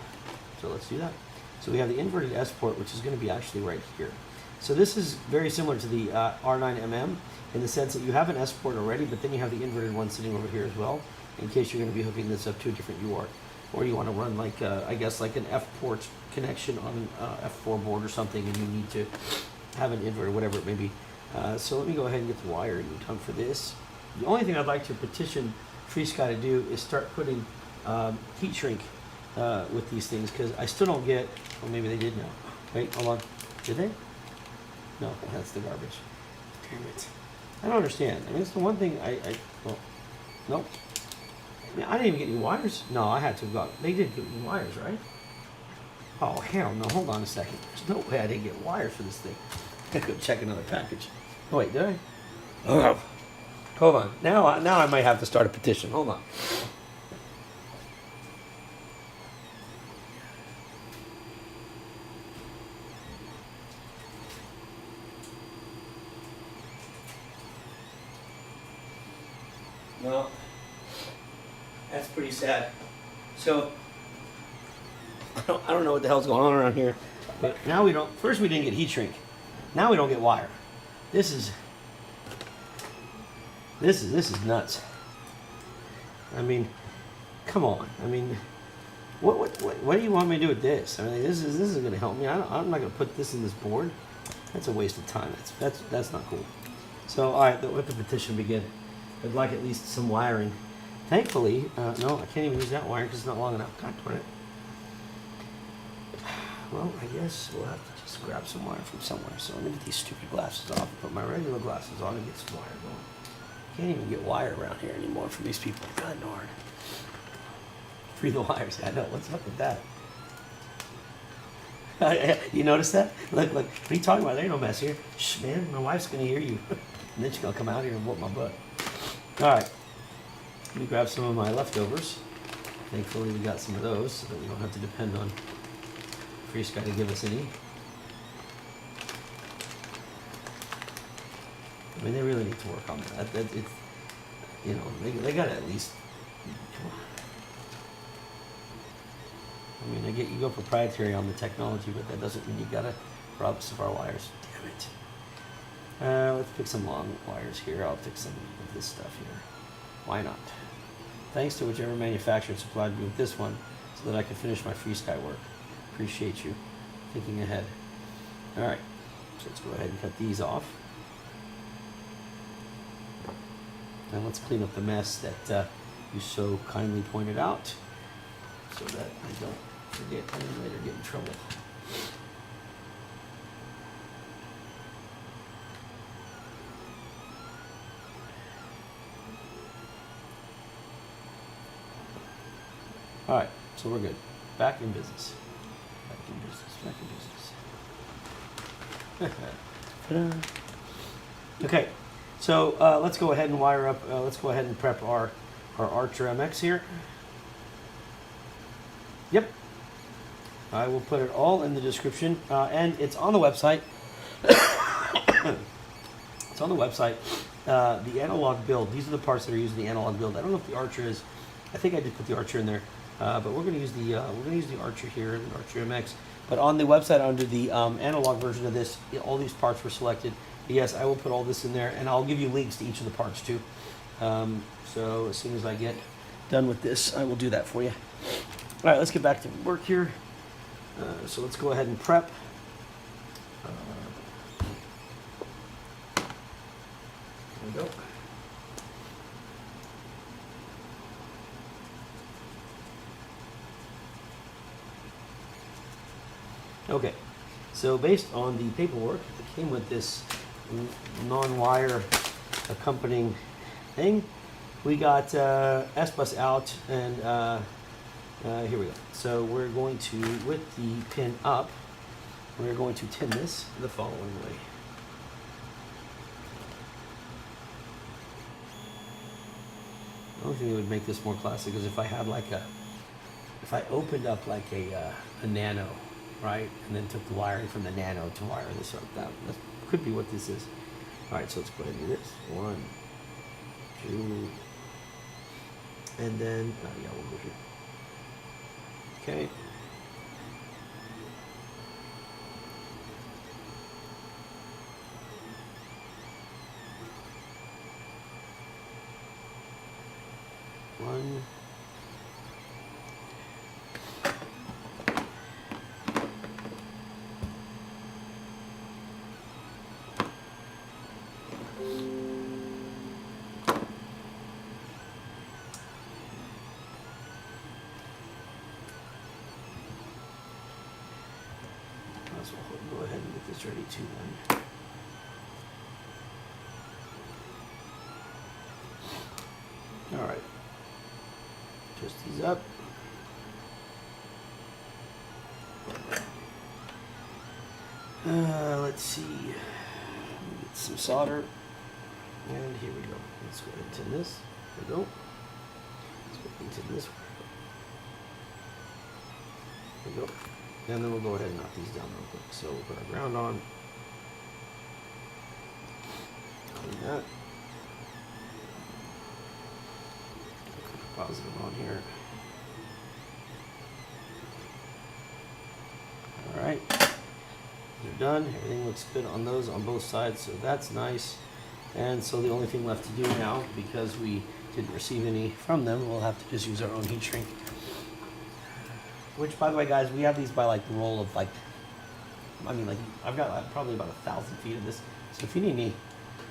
So let's do that. So we have the inverted S port, which is going to be actually right here. So this is very similar to the R9MM in the sense that you have an S port already, but then you have the inverted one sitting over here as well, in case you're going to be hooking this up to a different UART. Or you want to run like, I guess, like an F port connection on an F4 board or something, and you need to have an inverter, whatever it may be. So let me go ahead and get the wiring done for this. The only thing I'd like to petition FreeSky to do is start putting heat shrink with these things, because I still don't get, well, maybe they did now. Wait, hold on. Did they? No, that's the garbage. Damn it. I don't understand. I mean, it's the one thing well, nope. I mean, I didn't even get any wires. No, I had to go. They did get me wires, right? Oh, hell no. Hold on a second. There's no way I didn't get wires for this thing. I gotta go check another package. Oh, wait, did I? Oh. Hold on. Now I might have to start a petition. Hold on. Well, that's pretty sad. So, I don't know what the hell's going on around here. But now we don't, first we didn't get heat shrink. Now we don't get wire. This is nuts. I mean, come on. I mean, what do you want me to do with this? I mean, this is going to help me. I'm not going to put this in this board. That's a waste of time. That's not cool. So, all right, let the petition begin. I'd like at least some wiring. Thankfully, no, I can't even use that wire because it's not long enough. God darn it. Well, I guess we'll have to just grab some wire from somewhere. So let me get these stupid glasses off and put my regular glasses on and get some wire going. Can't even get wire around here anymore from these people. God darn. Free the wires. I know. What's up with that? You notice that? Look, what are you talking about? There ain't no mess here. Shh, man, my wife's going to hear you. And then she's going to come out here and whoop my butt. All right. Let me grab some of my leftovers. Thankfully, we got some of those so that we don't have to depend on FreeSky to give us any. I mean, they really need to work on that. It's, you know, they got to at least. Come on. I mean, I get you go proprietary on the technology, but that doesn't mean you got to rob us of our wires. Damn it. Let's pick some long wires here. I'll pick some of this stuff here. Why not? Thanks to whichever manufacturer supplied me with this one so that I can finish my FreeSky work. Appreciate you thinking ahead. All right, so let's go ahead and cut these off. And let's clean up the mess that you so kindly pointed out so that I don't forget and then later get in trouble. All right, so we're good. Back in business. Back in business. Okay, so let's go ahead and wire up. Let's go ahead and prep our Archer MX here. Yep. I will put it all in the description, and it's on the website. It's on the website. The analog build. These are the parts that are using the analog build. I don't know if the Archer is. I think I did put the Archer in there. But we're going to use the Archer here, the Archer MX. But on the website, under the analog version of this, all these parts were selected. But yes, I will put all this in there, and I'll give you links to each of the parts too. So as soon as I get done with this, I will do that for you. All right, let's get back to work here. So let's go ahead and prep. There we go. Okay, so based on the paperwork that came with this non-wire accompanying thing, we got S-bus out, and here we go. So we're going to, with the pin up, we're going to tin this the following way. The only thing that would make this more classic is if I had like if I opened up like a nano, right, and then took the wiring from the nano to wire this up. That could be what this is. All right, so let's go ahead and do this. 1, 2, and then yeah, we'll go here. Okay. One. So we'll go ahead and get this ready too then. All right. Twist these up. Let's see. Get some solder. And here we go. Let's go ahead and tin this. There we go. Let's go ahead and tin this. There we go. And then we'll go ahead and knock these down real quick. So we'll put our ground on. Clean that. Put positive on here. All right. They're done. Everything looks good on those on both sides, so that's nice. And so the only thing left to do now, because we didn't receive any from them, we'll have to just use our own heat shrink. Which, by the way, guys, we have these by like the roll of like, I mean, like I've got like, probably about 1,000 feet of this. So if you need any,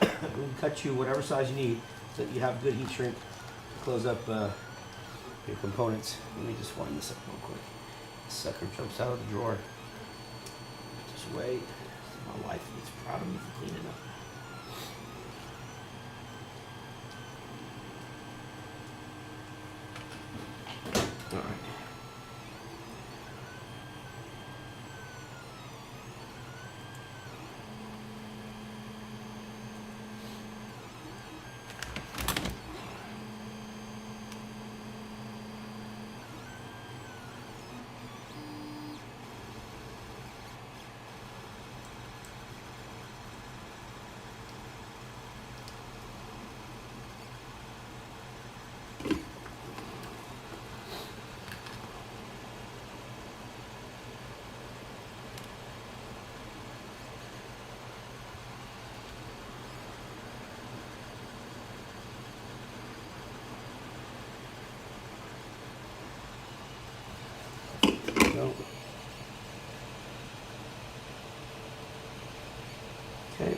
we can cut you whatever size you need so that you have good heat shrink to close up your components. Let me just wind this up real quick. This sucker jumps out of the drawer. Just wait. My wife is proud of me for cleaning up. All right. Go. Okay.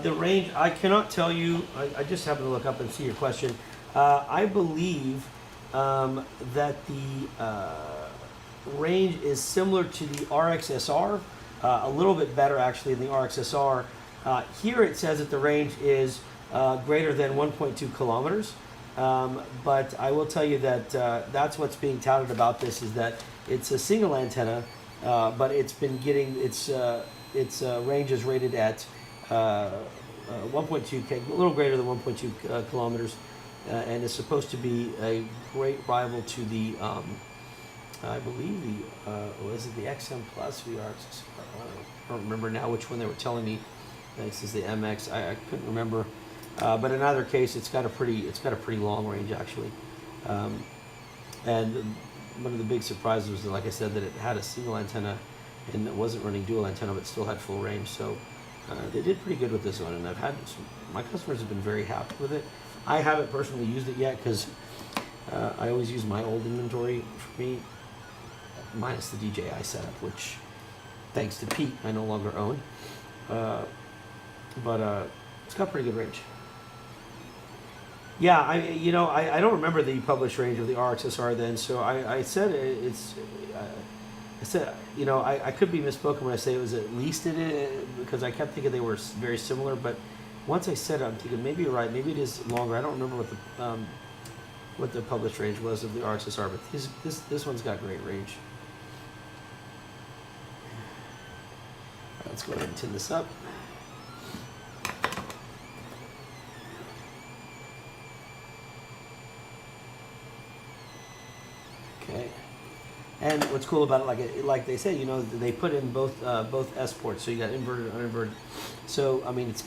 The range, I cannot tell you. I just happened to look up and see your question. I believe that the range is similar to the RXSR, a little bit better actually than the RXSR. Here it says that the range is greater than 1.2 kilometers. But I will tell you that that's what's being touted about this, is that it's a single antenna, but it's been getting its range is rated at 1.2 a little greater than 1.2 kilometers, and is supposed to be a great rival to the I believe was it the XM Plus VR? I don't remember now which one they were telling me. This is the MX. I couldn't remember. But in either case, it's got a pretty long range actually. And one of the big surprises was, like I said, that it had a single antenna and it wasn't running dual antenna, but still had full range. So they did pretty good with this one, and my customers have been very happy with it. I haven't personally used it yet because I always use my old inventory for me, minus the DJI setup, which, thanks to Pete, I no longer own. But it's got pretty good range. Yeah, I don't remember the published range of the RXSR then, so I said I could be misspoken when I say it was at least because I kept thinking they were very similar, but once I said it, I'm thinking maybe you're right, maybe it is longer. I don't remember what the published range was of the RXSR, but this one's got great range. All right, let's go ahead and tin this up. Okay, and what's cool about it, like they say, they put in both S ports, so you got inverted and uninverted. So I mean, it's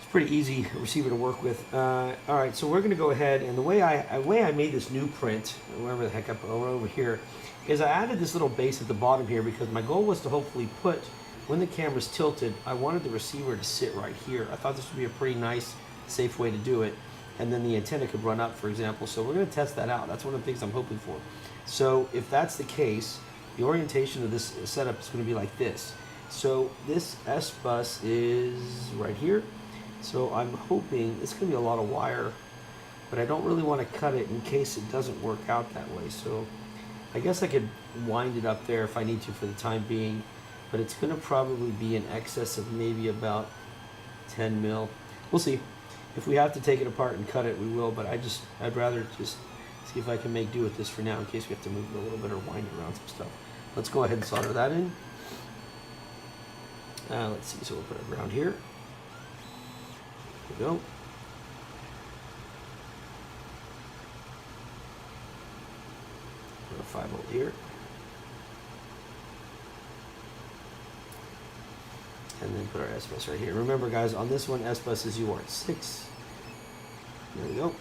pretty easy receiver to work with. All right, so we're going to go ahead, and the way I made this new print, wherever the heck over here, is I added this little base at the bottom here because my goal was to hopefully put, when the camera's tilted, I wanted the receiver to sit right here. I thought this would be a pretty nice, safe way to do it. And then the antenna could run up, for example. So we're going to test that out. That's one of the things I'm hoping for. So if that's the case, the orientation of this setup is going to be like this. So this S bus is right here. So I'm hoping it's going to be a lot of wire, but I don't really want to cut it in case it doesn't work out that way. So I guess I could wind it up there if I need to for the time being, but it's going to probably be in excess of maybe about 10 mil. We'll see. If we have to take it apart and cut it, we will, but I'd rather just see if I can make do with this for now in case we have to move it a little bit or wind around some stuff. Let's go ahead and solder that in. Let's see, so we'll put it around here. There we go. Put a 5 volt here. And then put our S-Bus right here. Remember guys, on this one, S-Bus is UART6. There we go.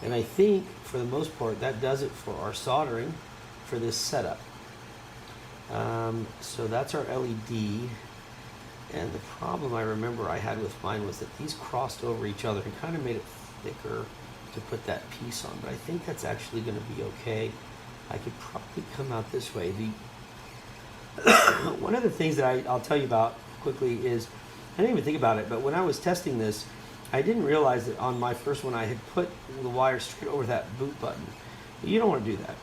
And I think, for the most part, that does it for our soldering for this setup. So that's our LED. And the problem I remember I had with mine was that these crossed over each other and kind of made it thicker to put that piece on. But I think that's actually going to be okay. I could probably come out this way. One of the things that I'll tell you about quickly is, I didn't even think about it, but when I was testing this, I didn't realize that on my first one I had put the wire straight over that boot button. But you don't want to do that,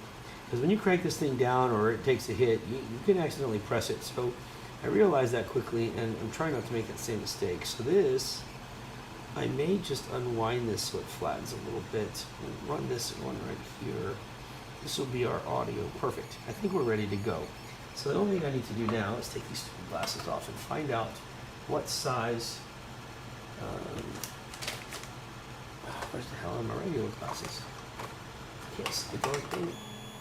because when you crank this thing down or it takes a hit, you can accidentally press it. So I realized that quickly, and I'm trying not to make that same mistake. So this, I may just unwind this so it flattens a little bit, and run this one right here. This will be our audio. Perfect. I think we're ready to go. So the only thing I need to do now is take these stupid glasses off and find out what size. Where's the hell are my regular glasses? I can't see the darn thing.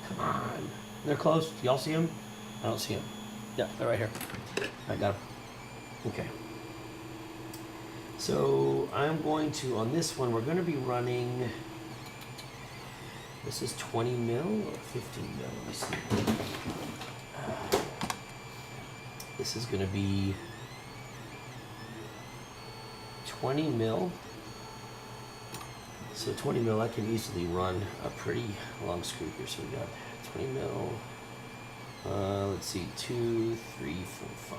Come on. They're close. Do y'all see them? I don't see them. Yeah, they're right here. I got them. Okay. So I'm going to, on this one, we're going to be running, this is 20 mil or 15 mil? Let me see. This is going to be 20 mil. So 20 mil, I can easily run a pretty long screw here. So we got 20 mil. Let's see, 2, 3, 4, 5,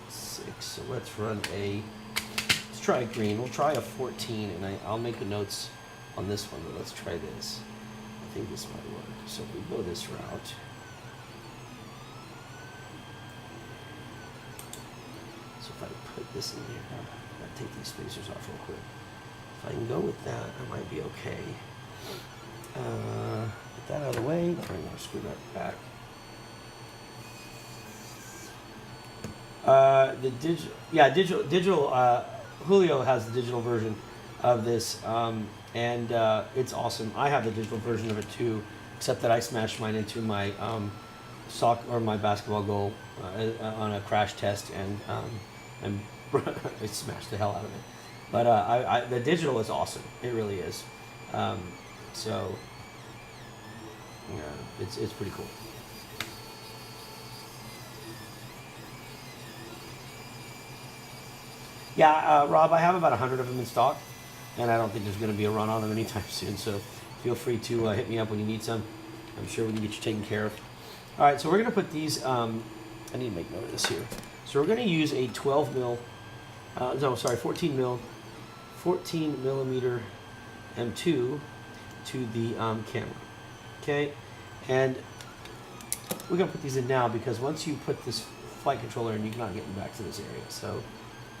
6. So let's run let's try a green. We'll try a 14, and I'll make the notes on this one, but let's try this. I think this might work. So if we go this route. So if I put this in here, I'll take these spacers off real quick. If I can go with that, I might be okay. Get that out of the way. I'm going to screw that back. The digital. Julio has the digital version of this, and it's awesome. I have the digital version of it too, except that I smashed mine into my my basketball goal on a crash test, and and I smashed the hell out of it. But the digital is awesome. It really is. So yeah, it's pretty cool. Yeah, Rob, I have about 100 of them in stock, and I don't think there's going to be a run on them anytime soon. So feel free to hit me up when you need some. I'm sure we can get you taken care of. All right, so we're going to put these. I need to make note of this here. So we're going to use a 12 mil. 14 millimeter M2 to the camera. Okay, and we're going to put these in now because once you put this flight controller in, you're not getting back to this area. So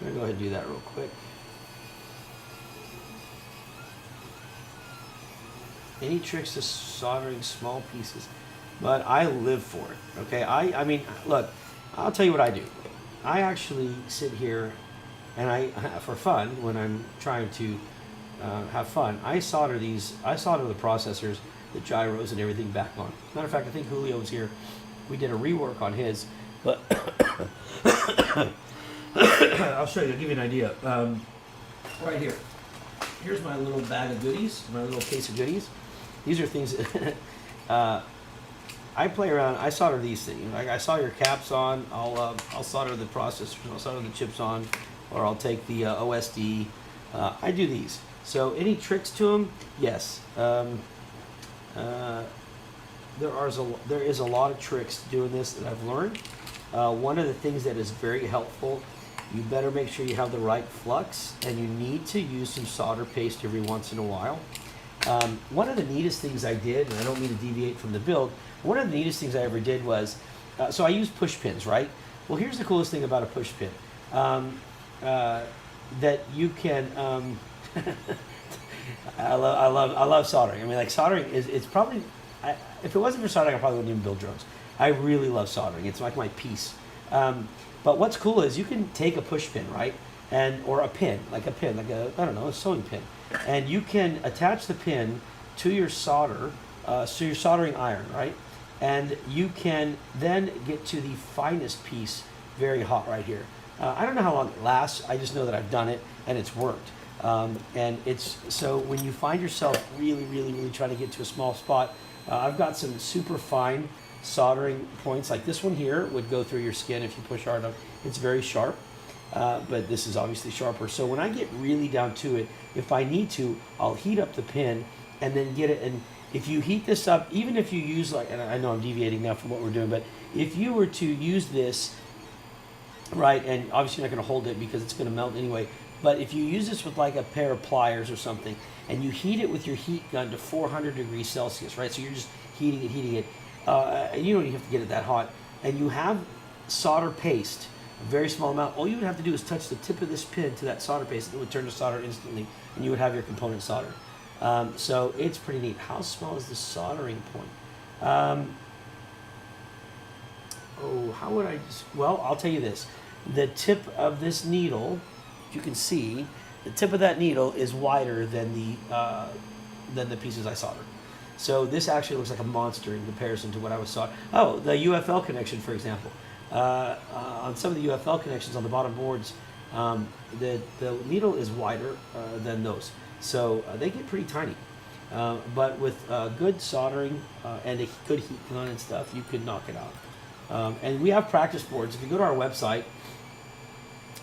I'm going to go ahead and do that real quick. Any tricks to soldering small pieces? But I live for it. Okay, I mean, look, I'll tell you what I do. I actually sit here and for fun, when I'm trying to have fun, I solder the processors, the gyros and everything back on. Matter of fact, I think Julio was here. We did a rework on his, but I'll show you, I'll give you an idea. Right here. Here's my little bag of goodies, my little case of goodies. These are things I play around. I solder these things. Like I solder your caps on. I'll solder the processors. I'll solder the chips on, or I'll take the OSD. I do these. So any tricks to them? Yes. There is a lot of tricks to doing this that I've learned. One of the things that is very helpful, you better make sure you have the right flux, and you need to use some solder paste every once in a while. One of the neatest things I did, and I don't mean to deviate from the build, one of the neatest things I ever did was, so I use push pins, right? Well, here's the coolest thing about a push pin. That you can, I love soldering. I mean, like soldering it's probably, if it wasn't for soldering, I probably wouldn't even build drones. I really love soldering. It's like my piece. But what's cool is you can take a push pin, right? Or a pin, like a sewing pin. And you can attach the pin to your solder, so your soldering iron, right? And you can then get to the finest piece very hot right here. I don't know how long it lasts. I just know that I've done it and it's worked. And it's so when you find yourself really trying to get to a small spot, I've got some super fine soldering points. Like this one here would go through your skin if you push hard enough. It's very sharp, but this is obviously sharper. So when I get really down to it, if I need to, I'll heat up the pin and then get it. And if you heat this up, even if you use like, and I know I'm deviating now from what we're doing, but if you were to use this, right, and obviously you're not going to hold it because it's going to melt anyway, but if you use this with like a pair of pliers or something, and you heat it with your heat gun to 400 degrees Celsius, right, so you're just heating it, and you don't even have to get it that hot, and you have solder paste, a very small amount, all you would have to do is touch the tip of this pin to that solder paste, and it would turn to solder instantly, and you would have your component soldered. So it's pretty neat. How small is the soldering point? How would I just, well, I'll tell you this. The tip of this needle, you can see, the tip of that needle is wider than the pieces I soldered. So this actually looks like a monster in comparison to what I was soldering. Oh, the UFL connection, for example. On some of the UFL connections on the bottom boards, the needle is wider than those. So they get pretty tiny. But with good soldering and a good heat gun and stuff, you could knock it out. And we have practice boards. If you go to our website,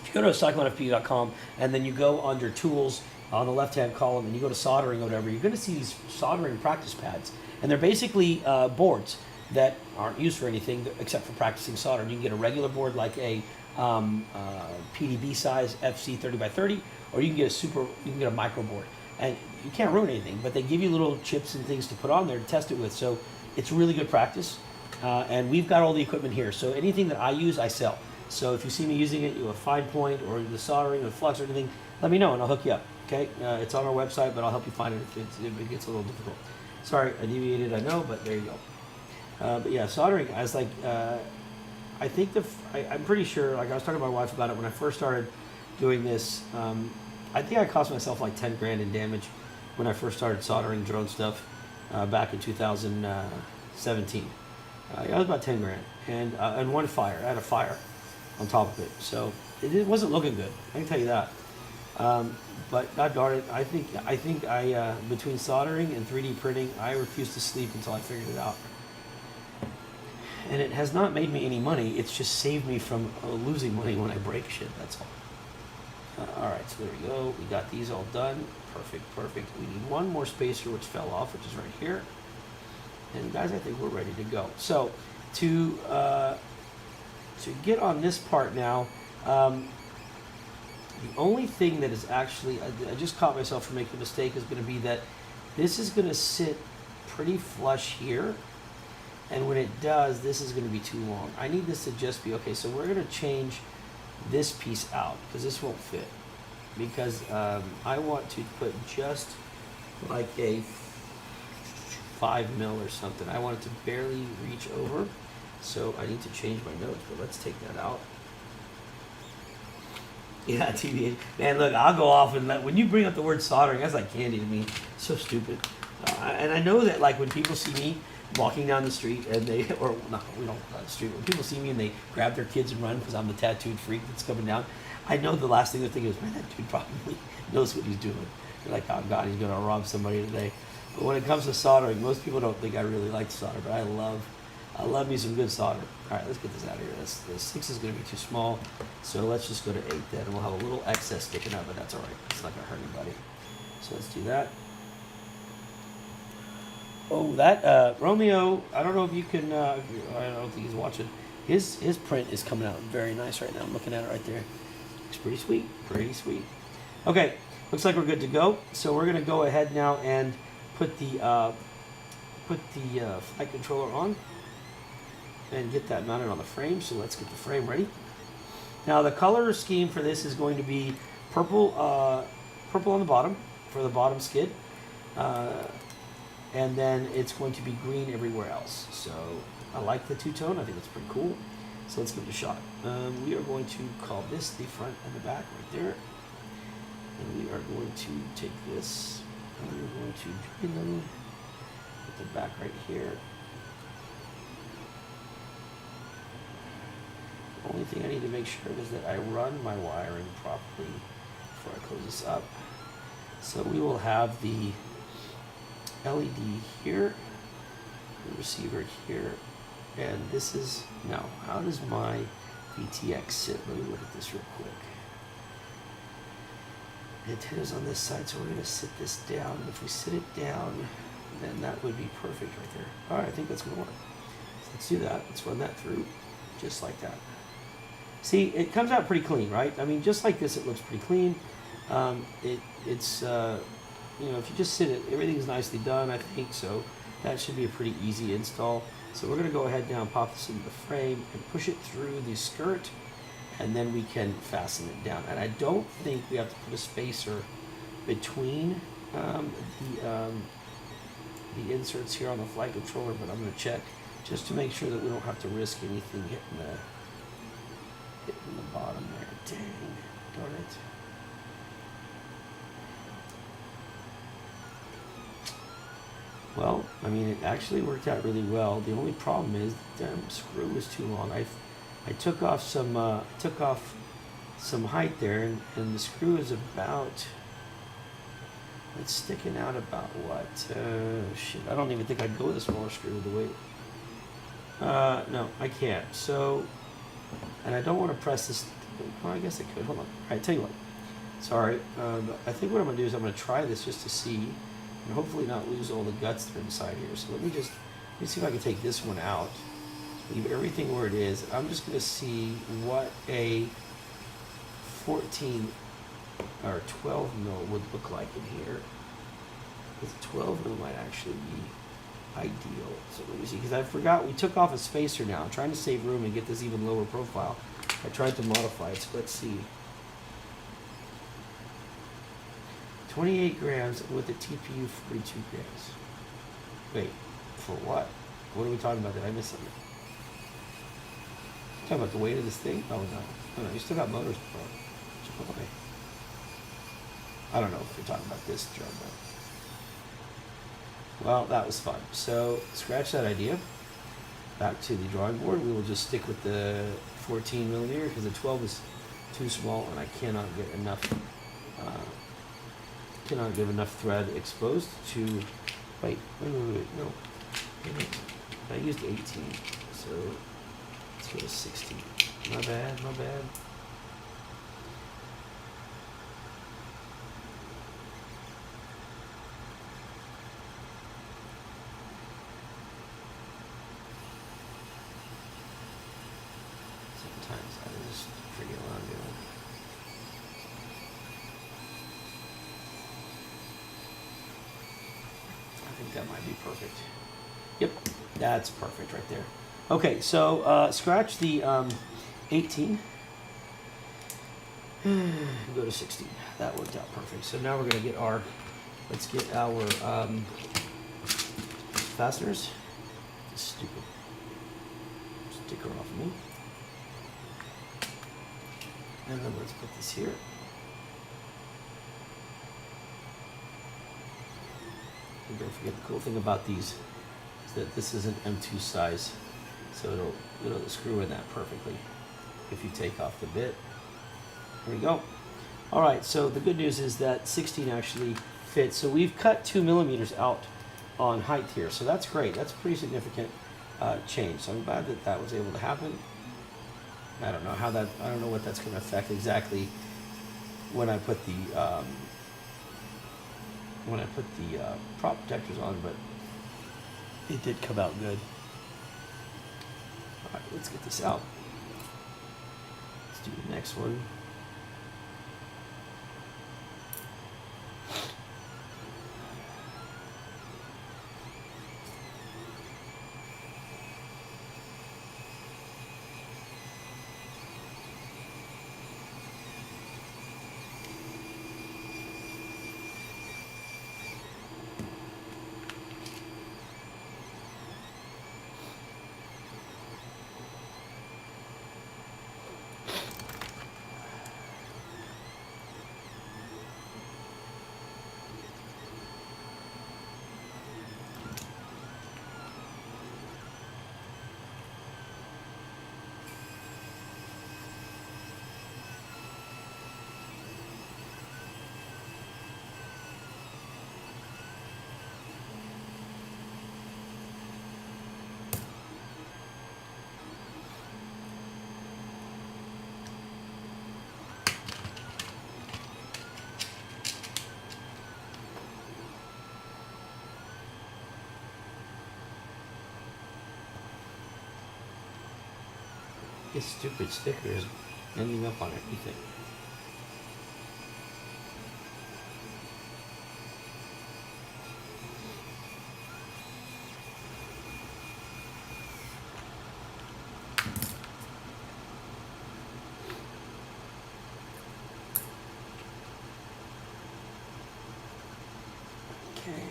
if you go to cyclonefp.com and then you go under tools on the left-hand column and you go to soldering or whatever, you're going to see these soldering practice pads. And they're basically boards that aren't used for anything except for practicing soldering. You can get a regular board like a PDB size FC 30x30, or you can get a micro board. And you can't ruin anything, but they give you little chips and things to put on there to test it with. So it's really good practice. And we've got all the equipment here. So anything that I use, I sell. So if you see me using it, you have a fine point or the soldering or flux or anything, let me know and I'll hook you up. Okay? It's on our website, but I'll help you find it if it gets a little difficult. Sorry, I deviated, I know, but there you go. But yeah, soldering, I was like, I think I'm pretty sure, like I was talking to my wife about it when I first started doing this. I think I cost myself like 10 grand in damage when I first started soldering drone stuff back in 2017. It was about 10 grand, and one fire. I had a fire on top of it, so it wasn't looking good. I can tell you that. But God darn it, I think between soldering and 3D printing, I refused to sleep until I figured it out. And it has not made me any money. It's just saved me from losing money when I break shit. That's all. All right, so there we go. We got these all done. Perfect, perfect. We need one more spacer, which fell off, which is right here. And guys, I think we're ready to go. So to get on this part now, the only thing that is actually, I just caught myself from making a mistake, is going to be that this is going to sit pretty flush here. And when it does, this is going to be too long. I need this to just be, okay, so we're going to change this piece out because this won't fit. Because I want to put just like a 5 mil or something. I want it to barely reach over. So I need to change my notes, but let's take that out. Yeah, TV. Man, look, I'll go off and when you bring up the word soldering, that's like candy to me. So stupid. And I know that like when people see me walking down the street and they, or no, we don't go down the street, when people see me and they grab their kids and run because I'm the tattooed freak that's coming down, I know the last thing they're thinking is, man, that dude probably knows what he's doing. They're like, oh God, he's gonna rob somebody today. But when it comes to soldering, most people don't think I really like to solder, but I love me some good solder. All right, let's get this out of here. The 6 is going to be too small, so let's just go to 8 then, and we'll have a little excess sticking out, but that's all right. It's not going to hurt anybody. So let's do that. Oh, that Romeo, I don't know if you can, I don't think he's watching. His print is coming out very nice right now. I'm looking at it right there. Looks pretty sweet, pretty sweet. Okay, looks like we're good to go. So we're going to go ahead now and put the flight controller on and get that mounted on the frame. So let's get the frame ready. Now the color scheme for this is going to be purple, purple on the bottom for the bottom skid, and then it's going to be green everywhere else. So I like the two-tone. I think it's pretty cool. So let's give it a shot. We are going to call this the front and the back right there, and we are going to take this and we're going to join them with the back right here. Only thing I need to make sure is that I run my wiring properly before I close this up. So we will have the LED here, the receiver here, and this is, now how does my VTX sit? Let me look at this real quick. The antenna's on this side, so we're going to sit this down. If we sit it down, then that would be perfect right there. All right, I think that's going to work. So let's do that. Let's run that through just like that. See, it comes out pretty clean, right? I mean, just like this, it looks pretty clean. It's you know, if you just sit it, everything's nicely done, I think, so that should be a pretty easy install. So we're going to go ahead now and pop this into the frame and push it through the skirt, and then we can fasten it down. And I don't think we have to put a spacer between the inserts here on the flight controller, but I'm going to check just to make sure that we don't have to risk anything hitting the bottom there. Dang, darn it. Well, I mean, it actually worked out really well. The only problem is the damn screw was too long. I took off some height there, and the screw is about, it's sticking out about what? Shit, I don't even think I'd go with a smaller screw with the weight. No, I can't. So, and I don't want to press this. Well, I guess I could. Hold on. All right, tell you what. Sorry. I think what I'm going to do is I'm going to try this just to see, and hopefully not lose all the guts that are inside here. So let me see if I can take this one out. Leave everything where it is. I'm just going to see what a 14 or 12 mil would look like in here. Because 12 mil might actually be ideal. So let me see, because I forgot we took off a spacer now. I'm trying to save room and get this even lower profile. I tried to modify it, so let's see. 28 grams with the TPU 42 grams. Wait, for what? What are we talking about? Did I miss something? Talking about the weight of this thing? Oh no, you still got motors bro. Okay. I don't know if you're talking about this drum though. Well, that was fun. So scratch that idea. Back to the drawing board. We will just stick with the 14 millimeter because the 12 is too small, and I cannot get enough. Cannot get enough thread exposed to. Wait, no. I used 18, so let's go to 16. My bad. Sometimes I just forget what I'm doing. I think that might be perfect. Yep, that's perfect right there. Okay, so scratch the 18. Go to 16. That worked out perfect. So now we're going to get our, let's get our fasteners. This stupid sticker off of me. And then let's put this here. And don't forget, the cool thing about these is that this is an M2 size, so it'll screw in that perfectly if you take off the bit. There we go. All right, so the good news is that 16 actually fits. So we've cut 2 millimeters out on height here, so that's great. That's a pretty significant change. So I'm glad that that was able to happen. I don't know how that. I don't know what that's going to affect exactly when I put the prop protectors on, but it did come out good. All right, let's get this out. Let's do the next one. This stupid sticker is ending up on everything. Okay.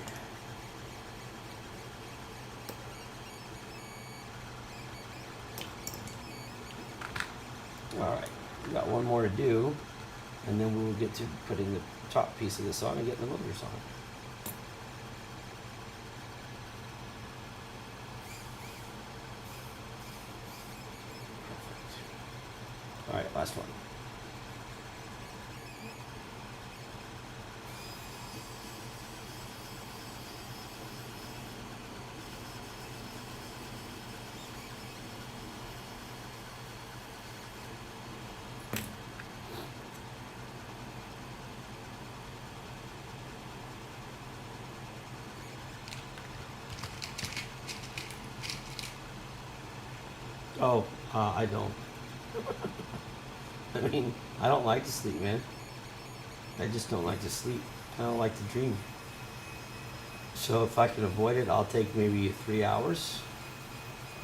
All right, we got one more to do, and then we'll get to putting the top piece of this on and getting the motors on. Perfect. All right, last one. Oh, I don't. I mean, I don't like to sleep, man. I just don't like to sleep. I don't like to dream. So if I can avoid it, I'll take maybe 3 hours.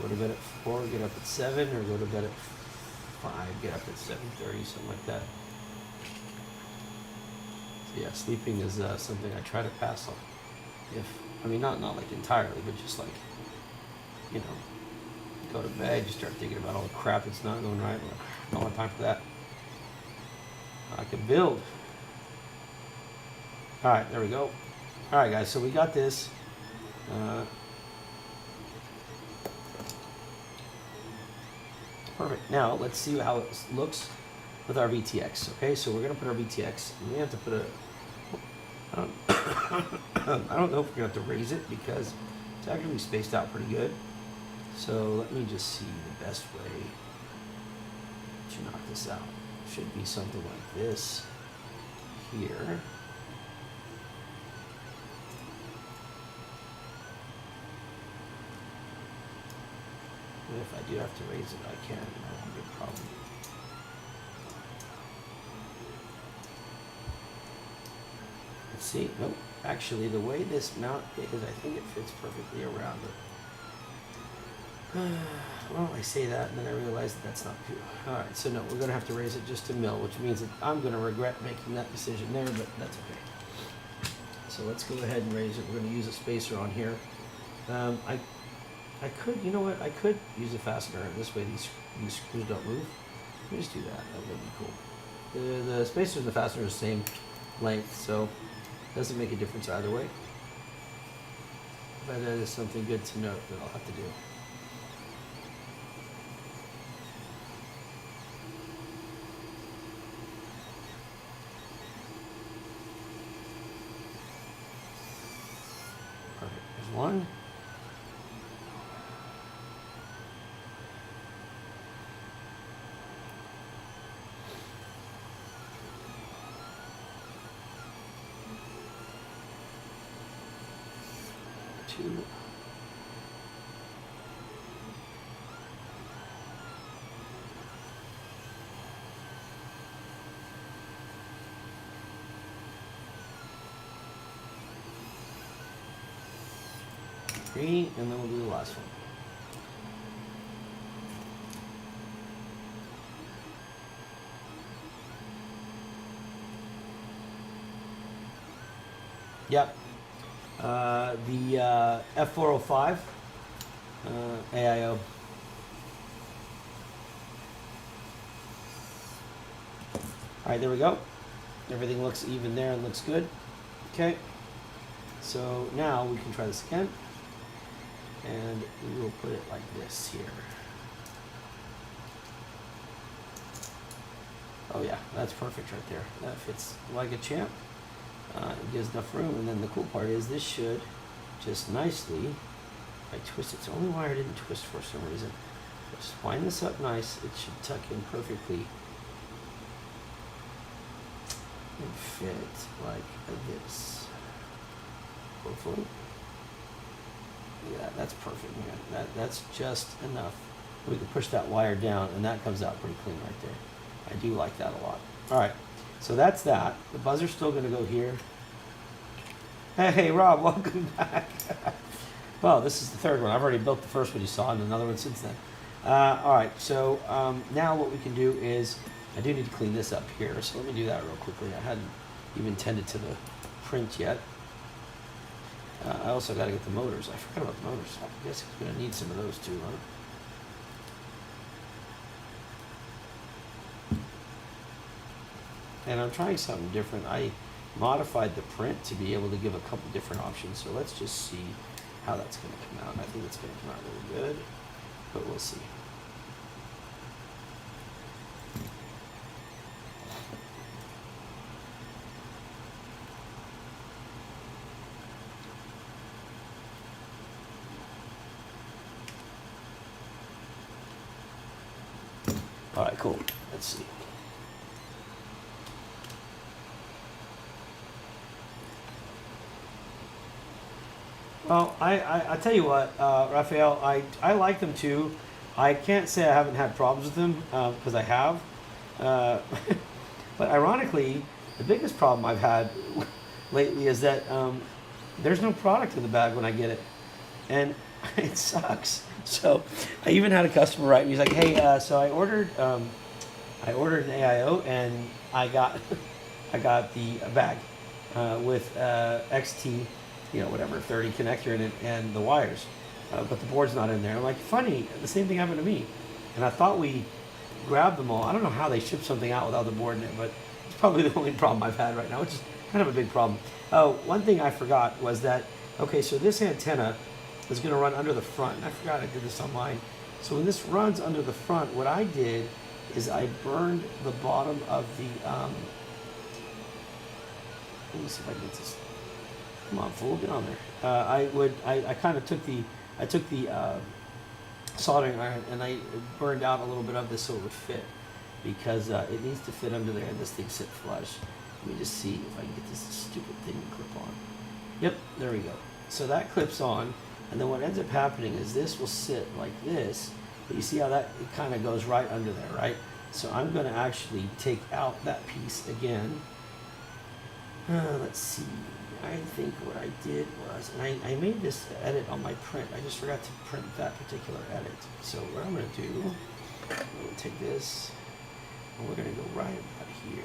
Go to bed at 4, get up at 7, or go to bed at 5, get up at 7:30, something like that. So yeah, sleeping is something I try to pass on. I mean, not like entirely, but just like, you know, go to bed, you start thinking about all the crap that's not going right. I don't have time for that. I can build. All right, there we go. All right, guys, so we got this. Perfect. Now, let's see how it looks with our VTX. Okay, so we're gonna put our VTX. And we have to put a. I don't know if we're gonna have to raise it because it's actually spaced out pretty good. So let me just see the best way to knock this out. Should be something like this here. And if I do have to raise it, I can. No big problem. Let's see. Nope. Actually, the way this mount is, I think it fits perfectly around it. Well, I say that, and then I realize that that's not true. All right, so no, we're going to have to raise it just a mil, which means that I'm going to regret making that decision there, but that's okay. So let's go ahead and raise it. We're going to use a spacer on here. I could, you know what? I could use a fastener. This way these screws don't move. Let me just do that. That would be cool. The spacer and the fastener are the same length, so it doesn't make a difference either way. But that is something good to note that I'll have to do. Perfect. There's one. Two. Three, and then we'll do the last one. Yep. The F405 AIO. All right, there we go. Everything looks even there and looks good. Okay. So now we can try this again. And we will put it like this here. Oh yeah, that's perfect right there. That fits like a champ. It gives enough room, and then the cool part is this should just nicely, if I twist it, it's the only wire I didn't twist for some reason. Just wind this up nice, it should tuck in perfectly and fit like this. Hopefully. Yeah, that's perfect, man. That's just enough. We can push that wire down, and that comes out pretty clean right there. I do like that a lot. All right, so that's that. The buzzer's still going to go here. Hey, Rob, welcome back. Well, this is the third one. I've already built the first one you saw, and another one since then. All right, so now what we can do is, I do need to clean this up here, so let me do that real quickly. I hadn't even tended to the print yet. I also got to get the motors. I forgot about the motors. I guess I'm going to need some of those too, huh? And I'm trying something different. I modified the print to be able to give a couple different options. So let's just see how that's going to come out. I think it's going to come out really good, but we'll see. All right, cool. Let's see. Well, I tell you what, Raphael, I like them too. I can't say I haven't had problems with them, because I have. But ironically, the biggest problem I've had lately is that there's no product in the bag when I get it. And it sucks. So I even had a customer write me, he's like, hey, so I ordered an AIO, and I got the bag with XT, you know, whatever, 30 connector in it and the wires, but the board's not in there. I'm like, funny, the same thing happened to me. And I thought we grabbed them all. I don't know how they ship something out without the board in it, but it's probably the only problem I've had right now, which is kind of a big problem. Oh, one thing I forgot was that, okay, so this antenna is going to run under the front. And I forgot I did this on mine. So when this runs under the front, what I did is I burned the bottom of the, let me see if I can get this. Come on, fool, get on there. I kind of took the soldering iron and I burned out a little bit of this so it would fit, because it needs to fit under there and this thing sit flush. Let me just see if I can get this stupid thing to clip on. Yep, there we go. So that clips on, and then what ends up happening is this will sit like this, but you see how that it kind of goes right under there, right? So I'm going to actually take out that piece again. Let's see. I think what I did was, and I made this edit on my print. I just forgot to print that particular edit. So what I'm going to do, I'm going to take this, and we're going to go right about here.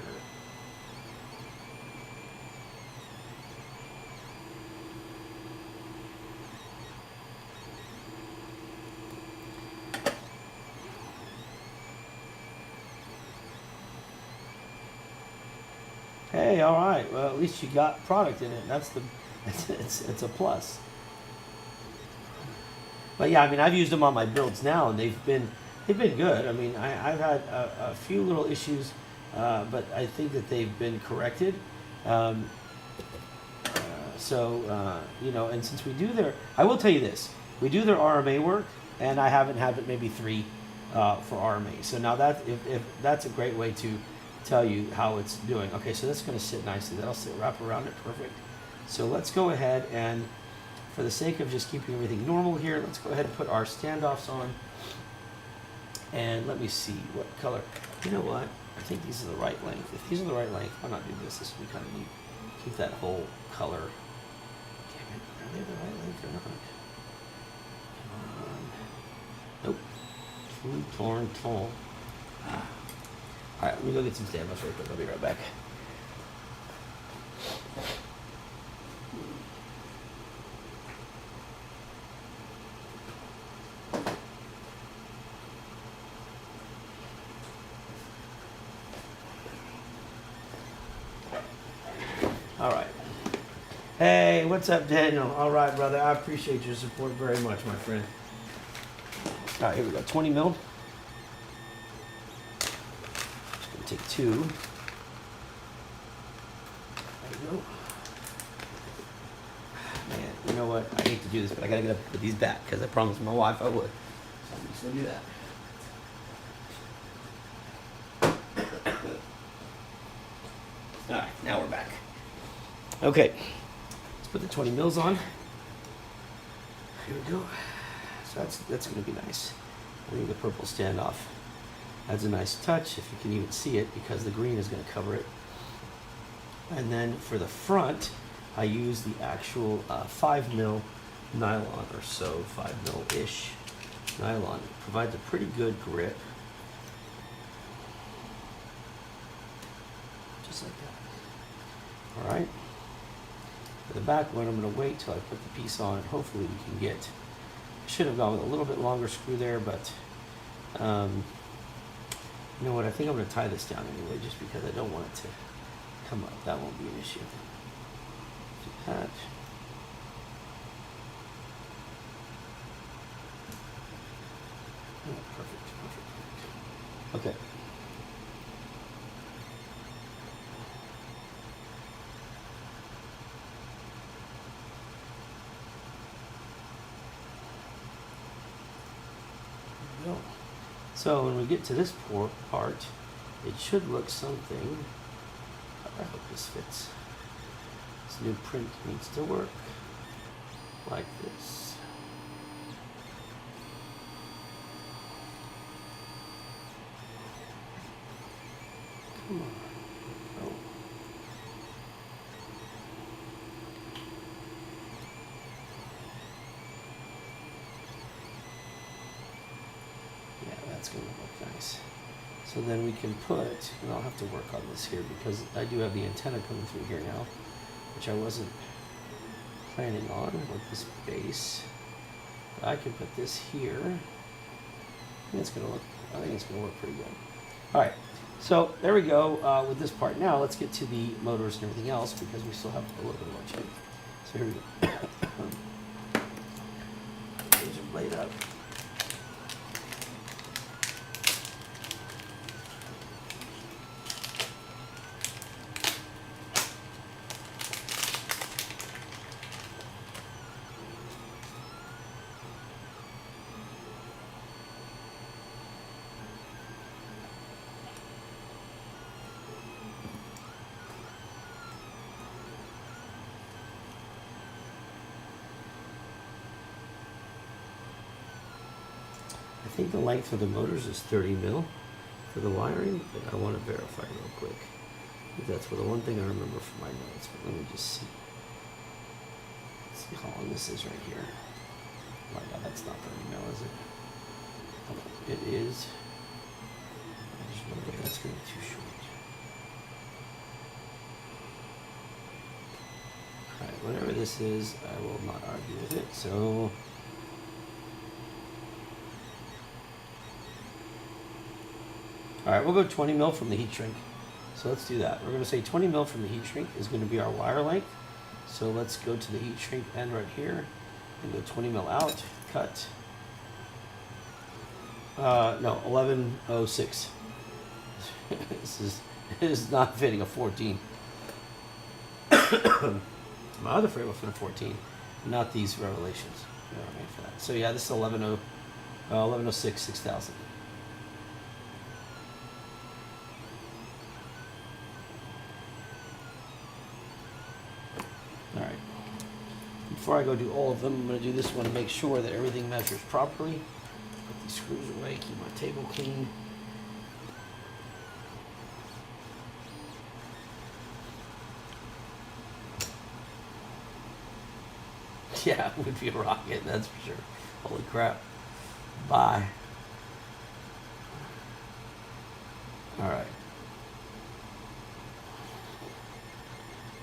Hey, all right. Well, at least you got product in it. That's the, it's a plus. But yeah, I mean, I've used them on my builds now, and they've been good. I mean, I've had a few little issues, but I think that they've been corrected. You know, and since we do their, I will tell you this, we do their RMA work, and I haven't had it maybe 3 for RMA. So now that if that's a great way to tell you how it's doing. Okay, so that's going to sit nicely. That'll sit wrap around it perfect. So let's go ahead and, for the sake of just keeping everything normal here, let's go ahead and put our standoffs on. And let me see what color. You know what? I think these are the right length. If these are the right length, why not do this? This would be kind of neat. Keep that whole color. Damn it, are they the right length or not? Come on. Nope. Too torn, tall. All right, let me go get some standoffs real quick. I'll be right back. All right. Hey, what's up, Daniel? All right, brother. I appreciate your support very much, my friend. All right, here we go. 20 mil. Take 2. There you go. Man, you know what? I hate to do this, but I gotta get up and put these back because I promised my wife I would. So I'm just gonna do that. All right, now we're back. Okay, let's put the 20 mils on. Here we go. So that's gonna be nice. I think the purple standoff adds a nice touch, if you can even see it, because the green is going to cover it. And then for the front, I use the actual 5 mil nylon or so, 5 mil-ish nylon. It provides a pretty good grip. Just like that. All right. For the back one, I'm going to wait till I put the piece on, and hopefully we can get, I should have gone with a little bit longer screw there, but you know what, I think I'm going to tie this down anyway, just because I don't want it to come up. That won't be an issue. Do that. Oh, perfect. Okay. There we go. So when we get to this part, it should look something, I hope this fits. This new print needs to work like this. Come on. Oh. That's going to look nice. So then we can put, and I'll have to work on this here because I do have the antenna coming through here now, which I wasn't planning on with this base. But I can put this here. I think it's going to work pretty good. All right, so there we go with this part. Now let's get to the motors and everything else because we still have a little bit more to do. So here we go. Laser blade up. I think the length of the motors is 30 mil for the wiring, but I want to verify real quick. That's the one thing I remember from my notes, but let me just see. Let's see how long this is right here. Oh my god, that's not 30 mil, is it? Hold on. It is. There's no way that's going to be too short. Alright, whatever this is, I will not argue with it, so. Alright, we'll go 20 mil from the heat shrink. So let's do that. We're going to say 20 mil from the heat shrink is going to be our wire length. So let's go to the heat shrink end right here and go 20 mil out, cut. No, 1106. This is not fitting a 14. My other frame will fit a 14, not these Revelations. They are made for that. So yeah, this is 1106 6000. All right. Before I go do all of them, I'm going to do this one to make sure that everything measures properly. Put these screws away, keep my table clean. Yeah, it would be a rocket, that's for sure. Holy crap. Bye. All right.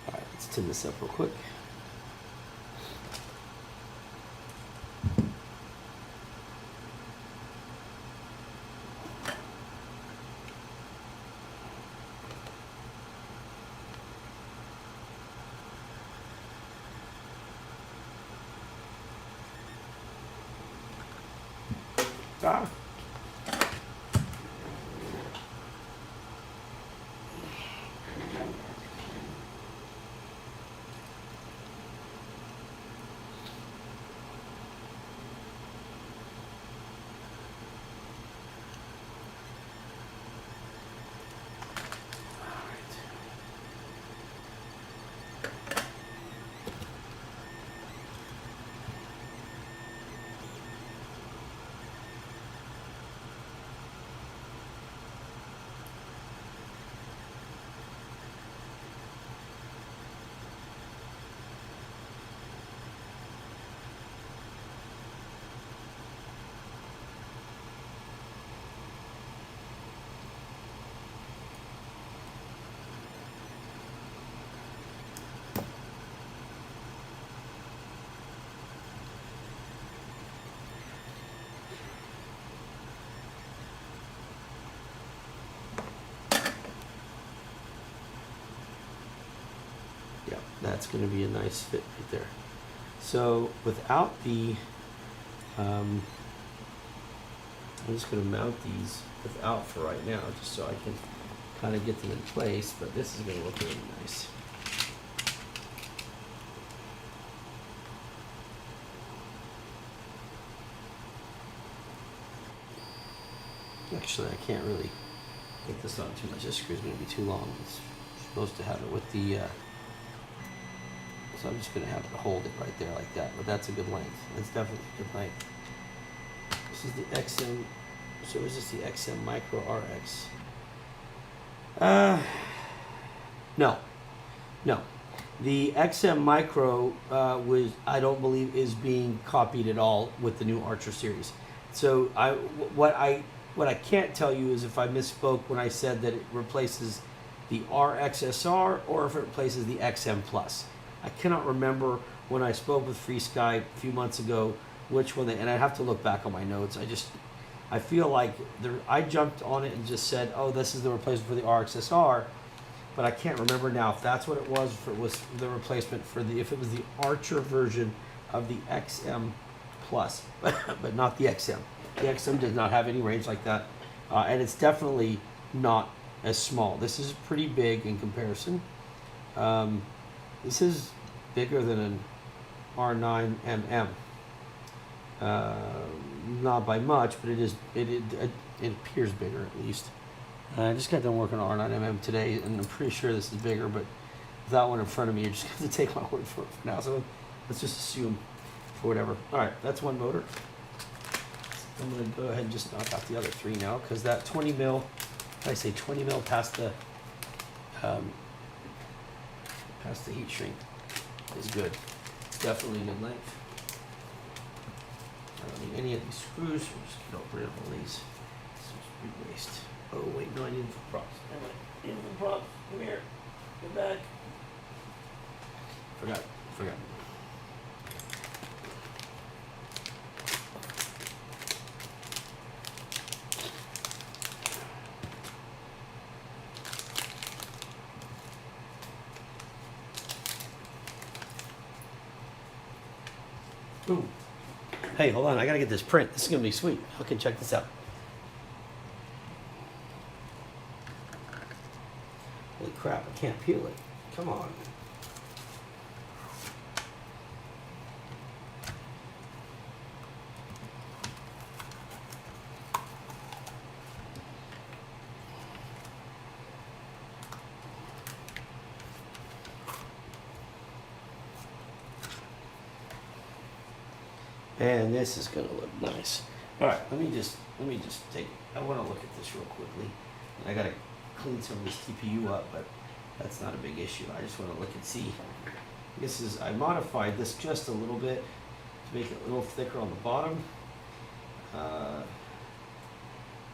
All right, let's tin this up real quick. Ah. Yeah, that's going to be a nice fit right there. So without the, I'm just going to mount these without for right now, just so I can kind of get them in place, but this is going to look really nice. Actually, I can't really get this on too much. This screw's going to be too long. It's supposed to have it with the, so I'm just going to have to hold it right there like that. But that's a good length. That's definitely a good length. This is the XM. So is this the XM Micro RX? No. The XM Micro I don't believe is being copied at all with the new Archer series. So what I can't tell you is if I misspoke when I said that it replaces the RXSR or if it replaces the XM Plus. I cannot remember when I spoke with Free Sky a few months ago which one and I have to look back on my notes. I feel like I jumped on it and just said, oh, this is the replacement for the RXSR, but I can't remember now if that's what it was, if it was the replacement for if it was the Archer version of the XM Plus, but not the XM. The XM does not have any range like that, and it's definitely not as small. This is pretty big in comparison. This is bigger than an R9MM. Not by much, but it appears bigger at least. I just got done working on R9MM today, and I'm pretty sure this is bigger, but without one in front of me, you're just going to take my word for it for now. So let's just assume for whatever. All right, that's one motor. Let's I'm going to go ahead and just knock out the other 3 now, because that 20 mil, I say 20 mil past the heat shrink is good. It's definitely a good length. I don't need any of these screws. We'll just get rid of all these. This is big waste. Oh wait, no, I need them for props. I need them for props. Come here. Get back. Forgot. Ooh. Hey, hold on. I gotta get this print. This is gonna be sweet. Okay, check this out. Holy crap! I can't peel it. Come on. And this is gonna look nice. All right, let me just take. I want to look at this real quickly. And I gotta clean some of this TPU up, but that's not a big issue. I just want to look and see. I modified this just a little bit to make it a little thicker on the bottom.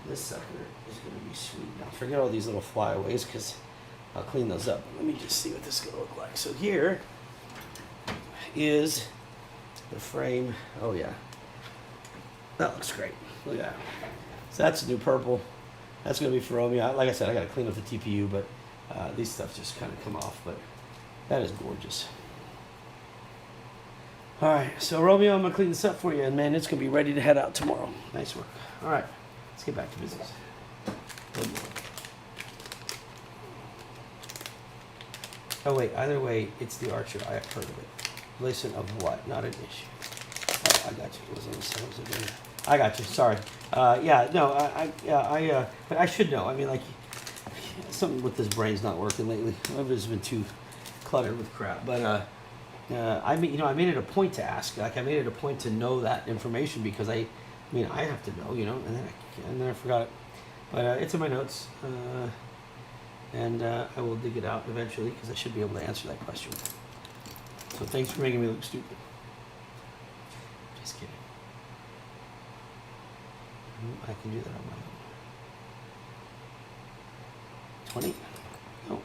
This sucker is gonna be sweet. Now forget all these little flyaways, because I'll clean those up. Let me just see what this is gonna look like. So here is the frame. Oh yeah, that looks great. Look at that. So that's a new purple. That's gonna be for Romeo. Like I said, I gotta clean up the TPU, but these stuff just kind of come off. But that is gorgeous. All right, so Romeo, I'm gonna clean this up for you, and man, it's gonna be ready to head out tomorrow. Nice work. All right, let's get back to business. Oh wait, either way, it's the Archer. I have heard of it. Relation of what? Not an issue. Oh, I got you. It was on the settings again. I got you. Sorry. Yeah, no, but I should know. I mean, like, something with this brain's not working lately. It's been too cluttered with crap. But I made it a point to ask. Like, I made it a point to know that information, because I have to know, and then I forgot it. But it's in my notes, and I will dig it out eventually, because I should be able to answer that question. So thanks for making me look stupid. Just kidding. I can do that on my own. 20? No.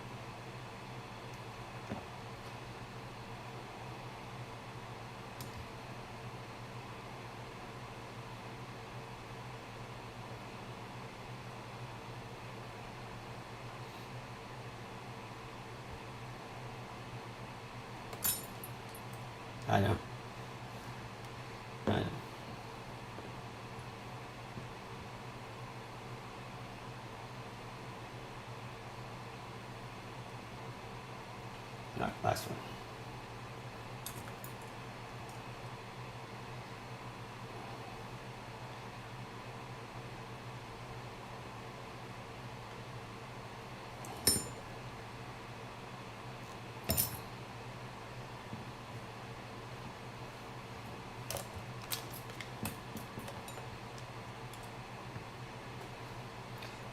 I know. 9. Last one.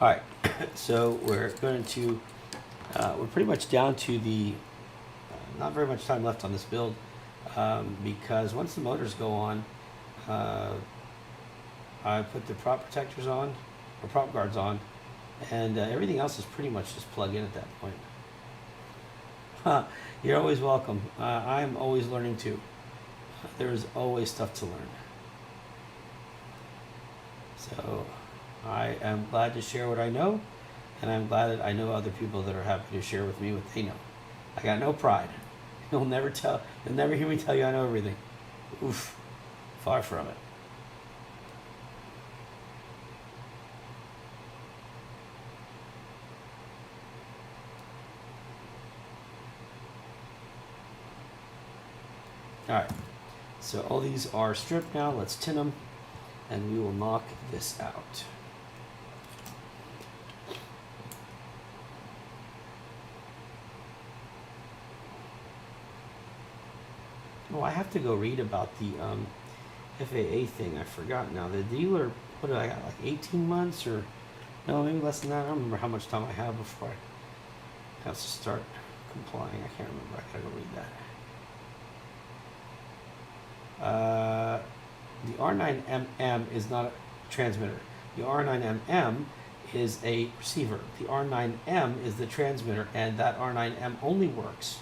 All right, so we're going to, we're pretty much down to the, not very much time left on this build, because once the motors go on, I put the prop protectors on, or prop guards on, and everything else is pretty much just plug in at that point. You're always welcome. I'm always learning too. There's always stuff to learn. So I am glad to share what I know, and I'm glad that I know other people that are happy to share with me what they know. I got no pride. You'll never hear me tell you I know everything. Oof, far from it. All right, so all these are stripped now. Let's tin them, and we will knock this out. Oh, I have to go read about the FAA thing. I forgot now. The dealer, what did I got? Like 18 months or no, maybe less than that. I don't remember how much time I have before I have to start complying. I can't remember. I gotta go read that. The R9MM is not a transmitter. The R9MM is a receiver. The R9M is the transmitter, and that R9M only works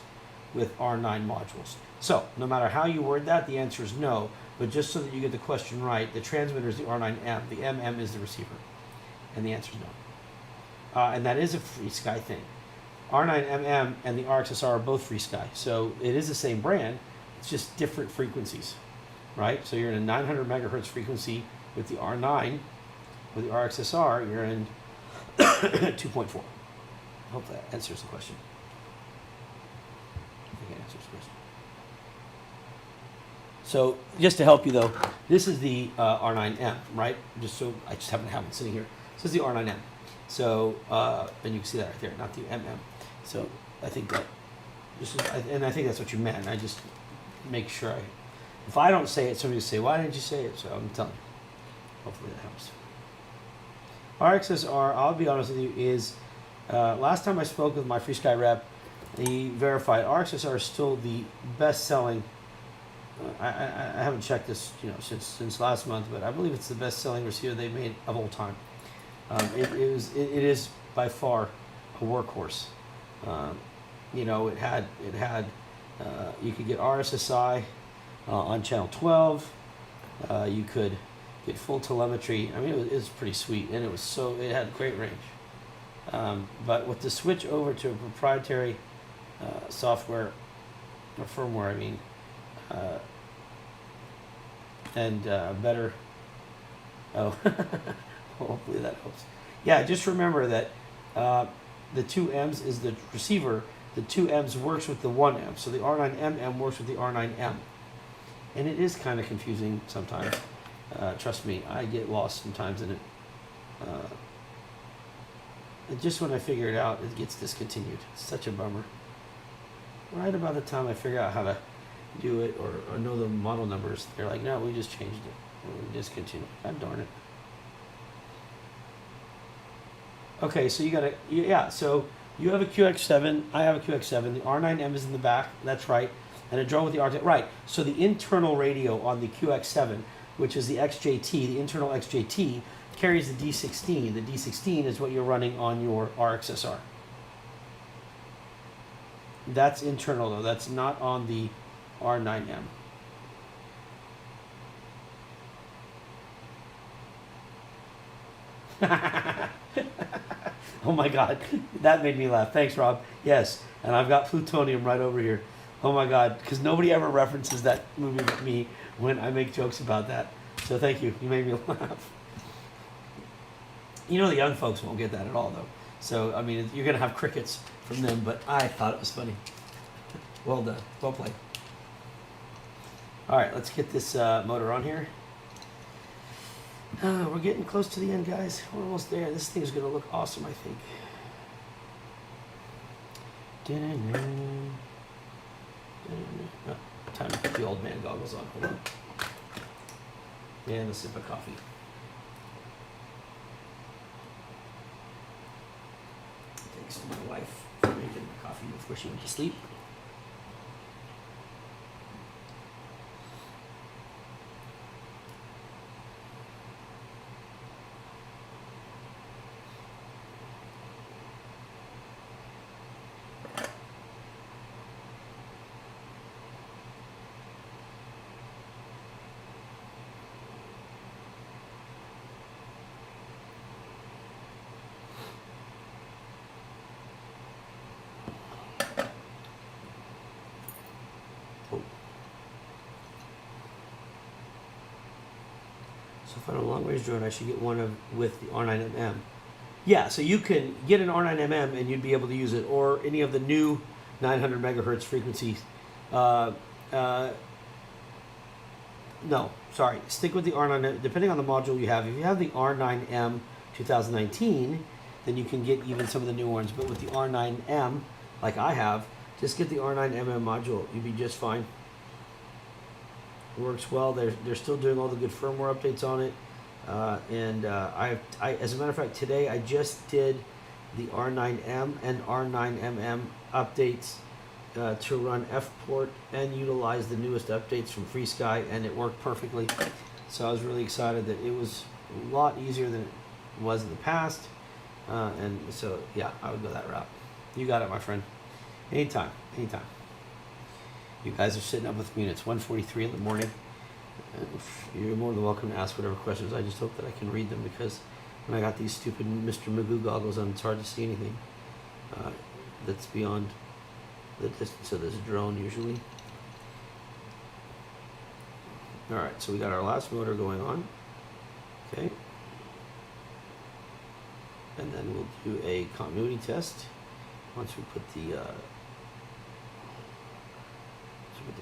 with R9 modules. So, no matter how you word that, the answer is no. But just so that you get the question right, the transmitter is the R9M. The MM is the receiver. And the answer is no. And that is a free sky thing. R9MM and the RXSR are both free sky. So, it is the same brand. It's just different frequencies, right? So, you're in a 900 megahertz frequency with the R9. With the RXSR, you're in 2.4. I hope that answers the question. I think it answers the question. So just to help you though, this is the R9M, right? Just so I just happen to have it sitting here. This is the R9M. So and you can see that right there, not the MM. So I think that this is, and I think that's what you meant. I just make sure if I don't say it, somebody will say, "Why didn't you say it?" So I'm telling you. Hopefully that helps. RXSR, I'll be honest with you, is last time I spoke with my Free Sky rep, he verified RXSR is still the best-selling. I haven't checked this, since last month, but I believe it's the best-selling receiver they've made of all time. It is by far a workhorse. It had you could get RSSI on channel 12. You could get full telemetry. I mean, it was pretty sweet, and it had great range. But with the switch over to a proprietary software or firmware, I mean, and better. Oh, hopefully that helps. Yeah, just remember that the 2 M's is the receiver. The 2 M's works with the 1 M. So the R9MM works with the R9M. And it is kind of confusing sometimes. Trust me, I get lost sometimes in it. And just when I figure it out, it gets discontinued. It's such a bummer. Right about the time I figure out how to do it or know the model numbers, they're like, no, we just changed it. We discontinued. God darn it. Okay, so so you have a QX7, I have a QX7, the R9M is in the back, that's right, and a drone with the R10, right. So the internal radio on the QX7, which is the XJT, the internal XJT, carries the D16. The D16 is what you're running on your RXSR. That's internal though, that's not on the R9M. Oh my God, that made me laugh. Thanks, Rob. Yes, and I've got plutonium right over here. Oh my God, because nobody ever references that movie with me when I make jokes about that. So thank you. You made me laugh. The young folks won't get that at all, though. So, I mean, you're going to have crickets from them, but I thought it was funny. Well done. Well played. All right, let's get this motor on here. We're getting close to the end, guys. We're almost there. This thing's going to look awesome, I think. Oh, time to put the old man goggles on. Hold on. And a sip of coffee. Thanks to my wife for making the coffee before she went to sleep. So if I have a long range drone, I should get one with the R9MM. Yeah, so you can get an R9MM and you'd be able to use it, or any of the new 900 megahertz frequencies. No, sorry, stick with the R9M, depending on the module you have. If you have the R9M 2019, then you can get even some of the new ones. But with the R9M, like I have, just get the R9MM module. You'd be just fine. works well. They're still doing all the good firmware updates on it. I, as a matter of fact, today I just did the R9M and R9MM updates to run FPort and utilize the newest updates from FreeSky, and it worked perfectly. So I was really excited that it was a lot easier than it was in the past. And so, yeah, I would go that route. You got it, my friend. Anytime, anytime. You guys are sitting up with me, and it's 1:43 in the morning. You're more than welcome to ask whatever questions. I just hope that I can read them, because when I got these stupid Mr. Magoo goggles on, it's hard to see anything that's beyond the distance of this drone usually. Alright, so we got our last motor going on. Okay. And then we'll do a continuity test once we put the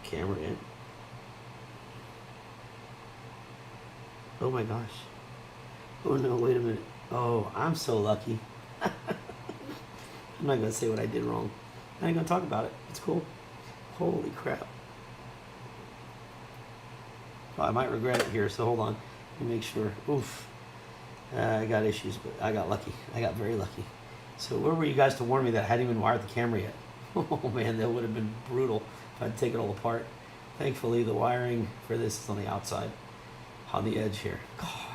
camera in. Oh my gosh. Oh no, wait a minute. Oh, I'm so lucky. I'm not going to say what I did wrong. I ain't going to talk about it. It's cool. Holy crap. Well, I might regret it here, so hold on. Let me make sure. Oof. I got issues, but I got lucky. I got very lucky. So where were you guys to warn me that I hadn't even wired the camera yet? Oh man, that would have been brutal if I'd taken it all apart. Thankfully, the wiring for this is on the outside, on the edge here. God.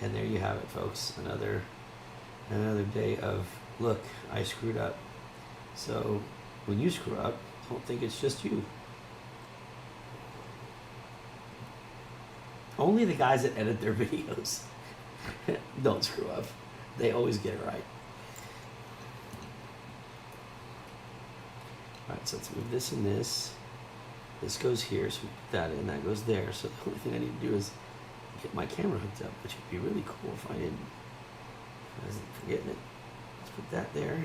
And there you have it, folks. Another day of, look, I screwed up. So when you screw up, don't think it's just you. Only the guys that edit their videos don't screw up. They always get it right. Alright, so let's move this and this. This goes here, so we put that in, that goes there. So the only thing I need to do is get my camera hooked up, which would be really cool if I wasn't forgetting it. Let's put that there.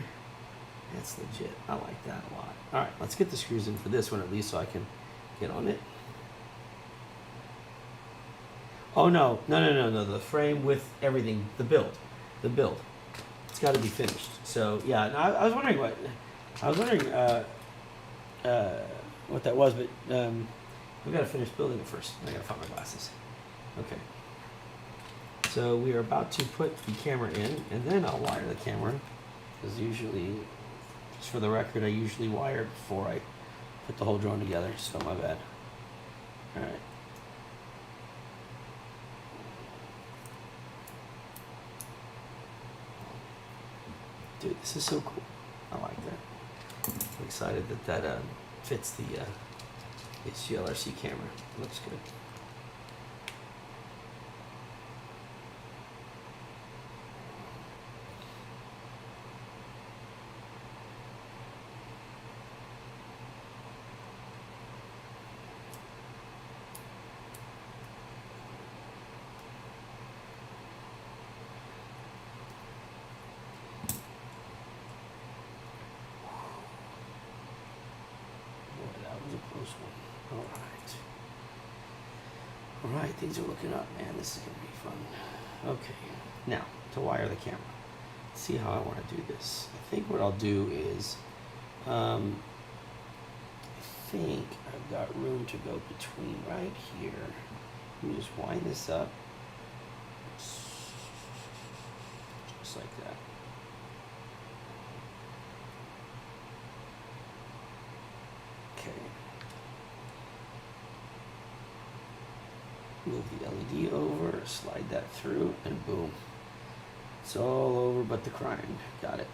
That's legit. I like that a lot. Alright, let's get the screws in for this one at least so I can get on it. Oh no, the frame with everything, the build. It's got to be finished. So yeah, no, I was wondering what that was, but we got to finish building it first. I got to find my glasses. Okay. So we are about to put the camera in, and then I'll wire the camera, because usually, just for the record, I usually wire before I put the whole drone together. So my bad. All right. Dude, this is so cool. I like that. I'm excited that fits the HDLRC camera. Looks good. Alright, things are looking up, man. This is going to be fun. Okay, now, to wire the camera. Let's see how I want to do this. I think what I'll do is, I think I've got room to go between right here. Let me just wind this up. Just like that. Okay. Move the LED over, slide that through, and boom. It's all over but the crying. Got it.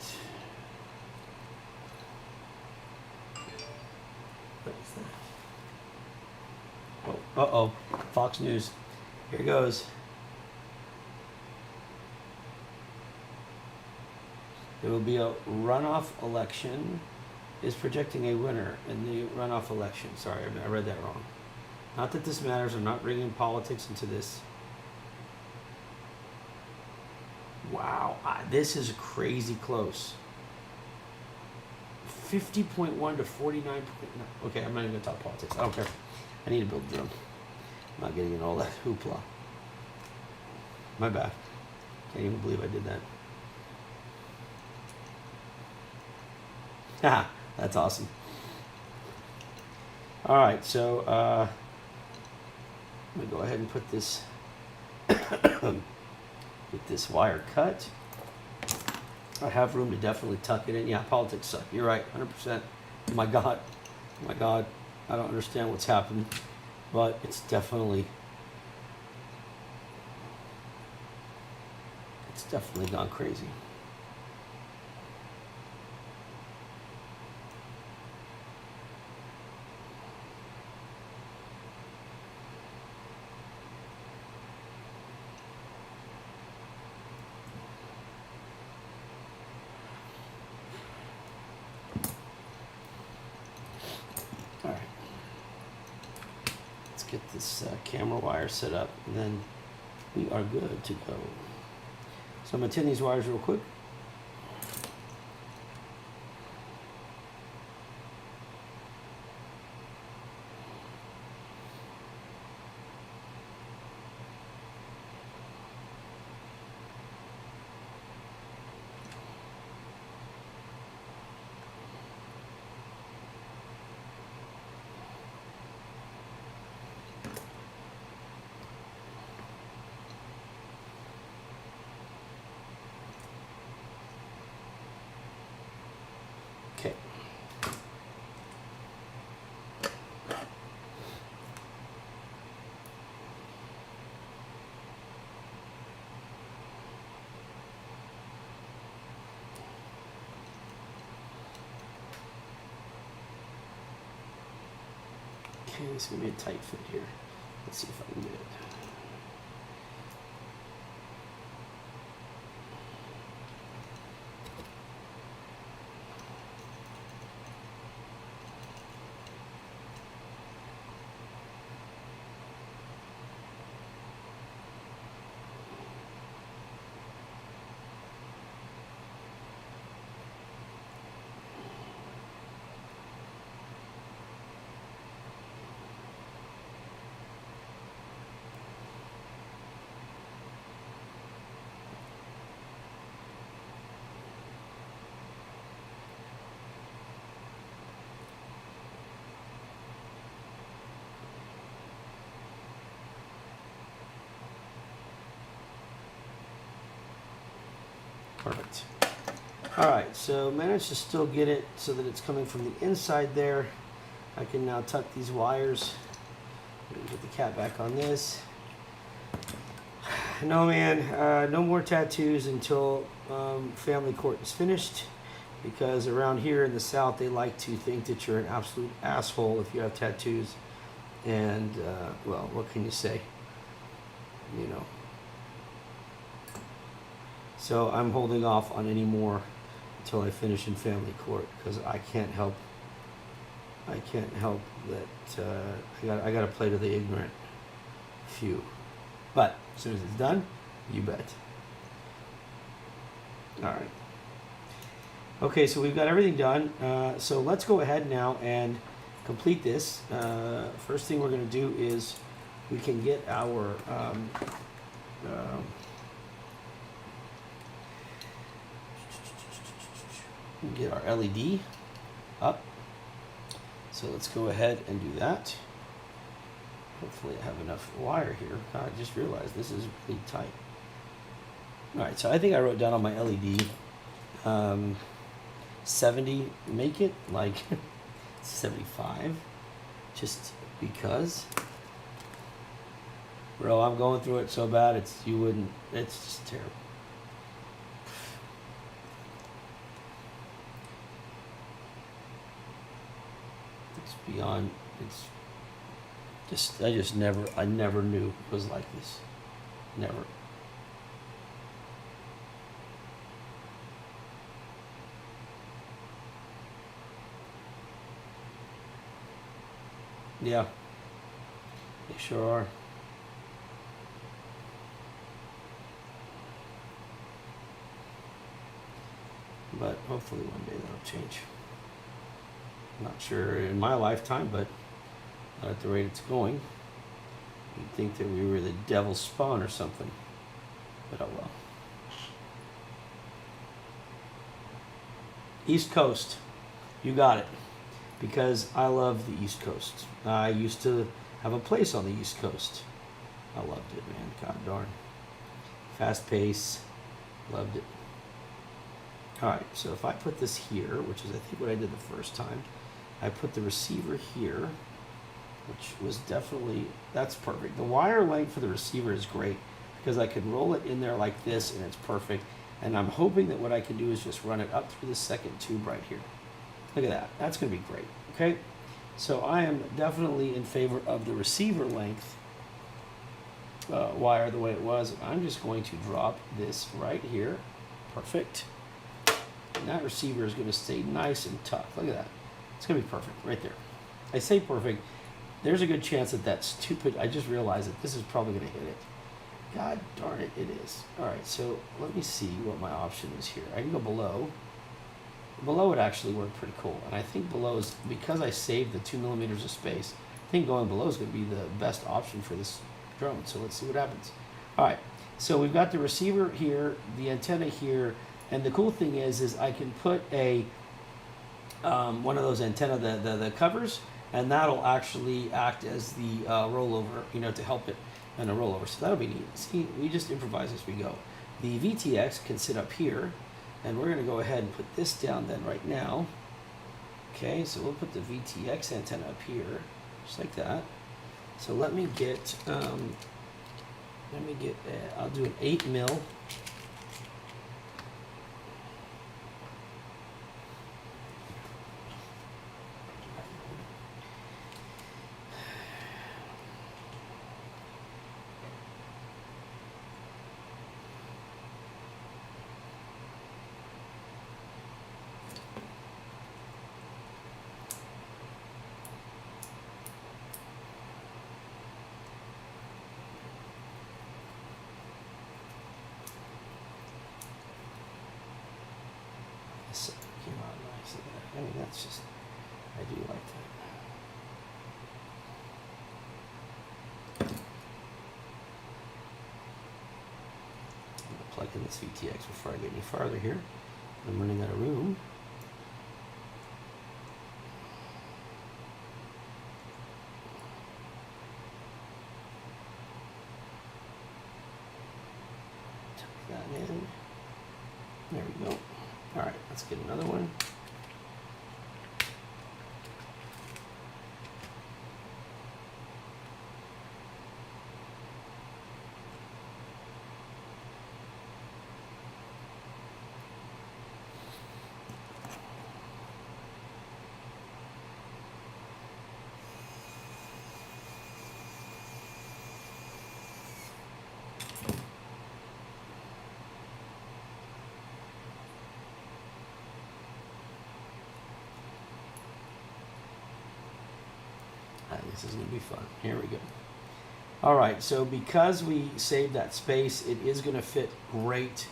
What is that? Oh, uh-oh. Fox News. Here goes. There will be a runoff election. Is projecting a winner in the runoff election. Sorry, I read that wrong. Not that this matters. I'm not bringing politics into this. Wow, this is crazy close. 50.1 to 49. Okay, I'm not even going to talk politics. I don't care. I need to build a drone. I'm not getting in all that hoopla. My bad. Can't even believe I did that. Haha, that's awesome. All right, so I'm going to go ahead and put this, get this wire cut. I have room to definitely tuck it in. Yeah, politics suck. You're right, 100%. Oh my God. Oh my God. I don't understand what's happened, but it's definitely gone crazy. All right. Let's get this camera wire set up, and then we are good to go. So I'm going to tin these wires real quick. Okay. Okay, this is going to be a tight fit here. Let's see if I can get it. Perfect. All right, so managed to still get it so that it's coming from the inside there. I can now tuck these wires. Get the cap back on this. No, man, no more tattoos until family court is finished, because around here in the South, they like to think that you're an absolute asshole if you have tattoos. And, well, what can you say? You know. So I'm holding off on any more until I finish in family court, because I can't help that I got to play to the ignorant few. But as soon as it's done, you bet. All right. Okay, so we've got everything done. So let's go ahead now and complete this. First thing we're going to do is we can get our LED up. So let's go ahead and do that. Hopefully I have enough wire here. God, I just realized this is really tight. All right, so I think I wrote down on my LED 70, make it like 75, just because. Bro, I'm going through it so bad, it's just terrible. It's beyond, I never knew it was like this. Never. Yeah, they sure are. But hopefully one day that'll change. I'm not sure in my lifetime, but not at the rate it's going. You'd think that we were the devil's spawn or something. But oh well. East Coast. You got it. Because I love the East Coast. I used to have a place on the East Coast. I loved it, man. God darn. Fast pace. Loved it. Alright, so if I put this here, which is I think what I did the first time, I put the receiver here, which was definitely, that's perfect. The wire length for the receiver is great because I can roll it in there like this and it's perfect. And I'm hoping that what I can do is just run it up through the second tube right here. Look at that. That's going to be great. Okay? So I am definitely in favor of the receiver length wire the way it was. I'm just going to drop this right here. Perfect. And that receiver is going to stay nice and tough. Look at that. It's going to be perfect right there. I say perfect. There's a good chance that that stupid, I just realized that this is probably going to hit it. God darn it, it is. All right, so let me see what my option is here. I can go below. Below would actually work pretty cool. And I think below is, because I saved the 2 millimeters of space, I think going below is going to be the best option for this drone. So let's see what happens. All right, so we've got the receiver here, the antenna here, and the cool thing is I can put a one of those antenna, the covers, and that'll actually act as the rollover, you know, to help it in a rollover. So that'll be neat. See, we just improvise as we go. The VTX can sit up here, and we're going to go ahead and put this down then right now. Okay, so we'll put the VTX antenna up here, just like that. So let me get, I'll do an 8 mil. Came out nice. I mean, that's just, I do like that. I'm going to plug in this VTX before I get any farther here. I'm running out of room. Tuck that in. There we go. All right, let's get another one. This is going to be fun. Here we go. All right, so because we saved that space, it is going to fit great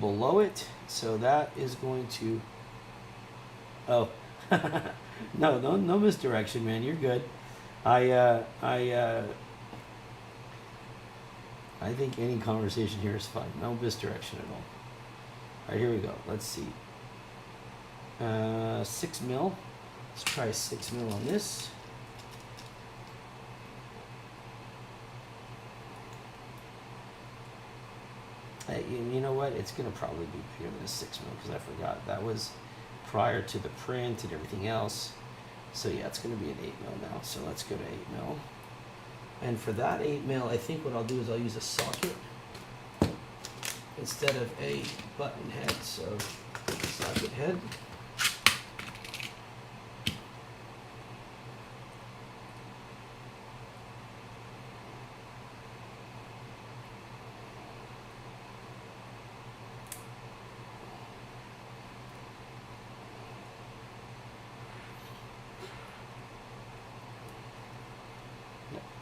below it. So that is going to, oh, no misdirection, man. You're good. I think any conversation here is fun. No misdirection at all. All right, here we go. Let's see. 6 mil. Let's try 6 mil on this. You know what? It's going to probably be bigger than a 6 mil because I forgot. That was prior to the print and everything else. So yeah, it's going to be an 8 mil now. So let's go to 8 mil. And for that 8 mil, I think what I'll do is I'll use a socket instead of a button head. So socket head.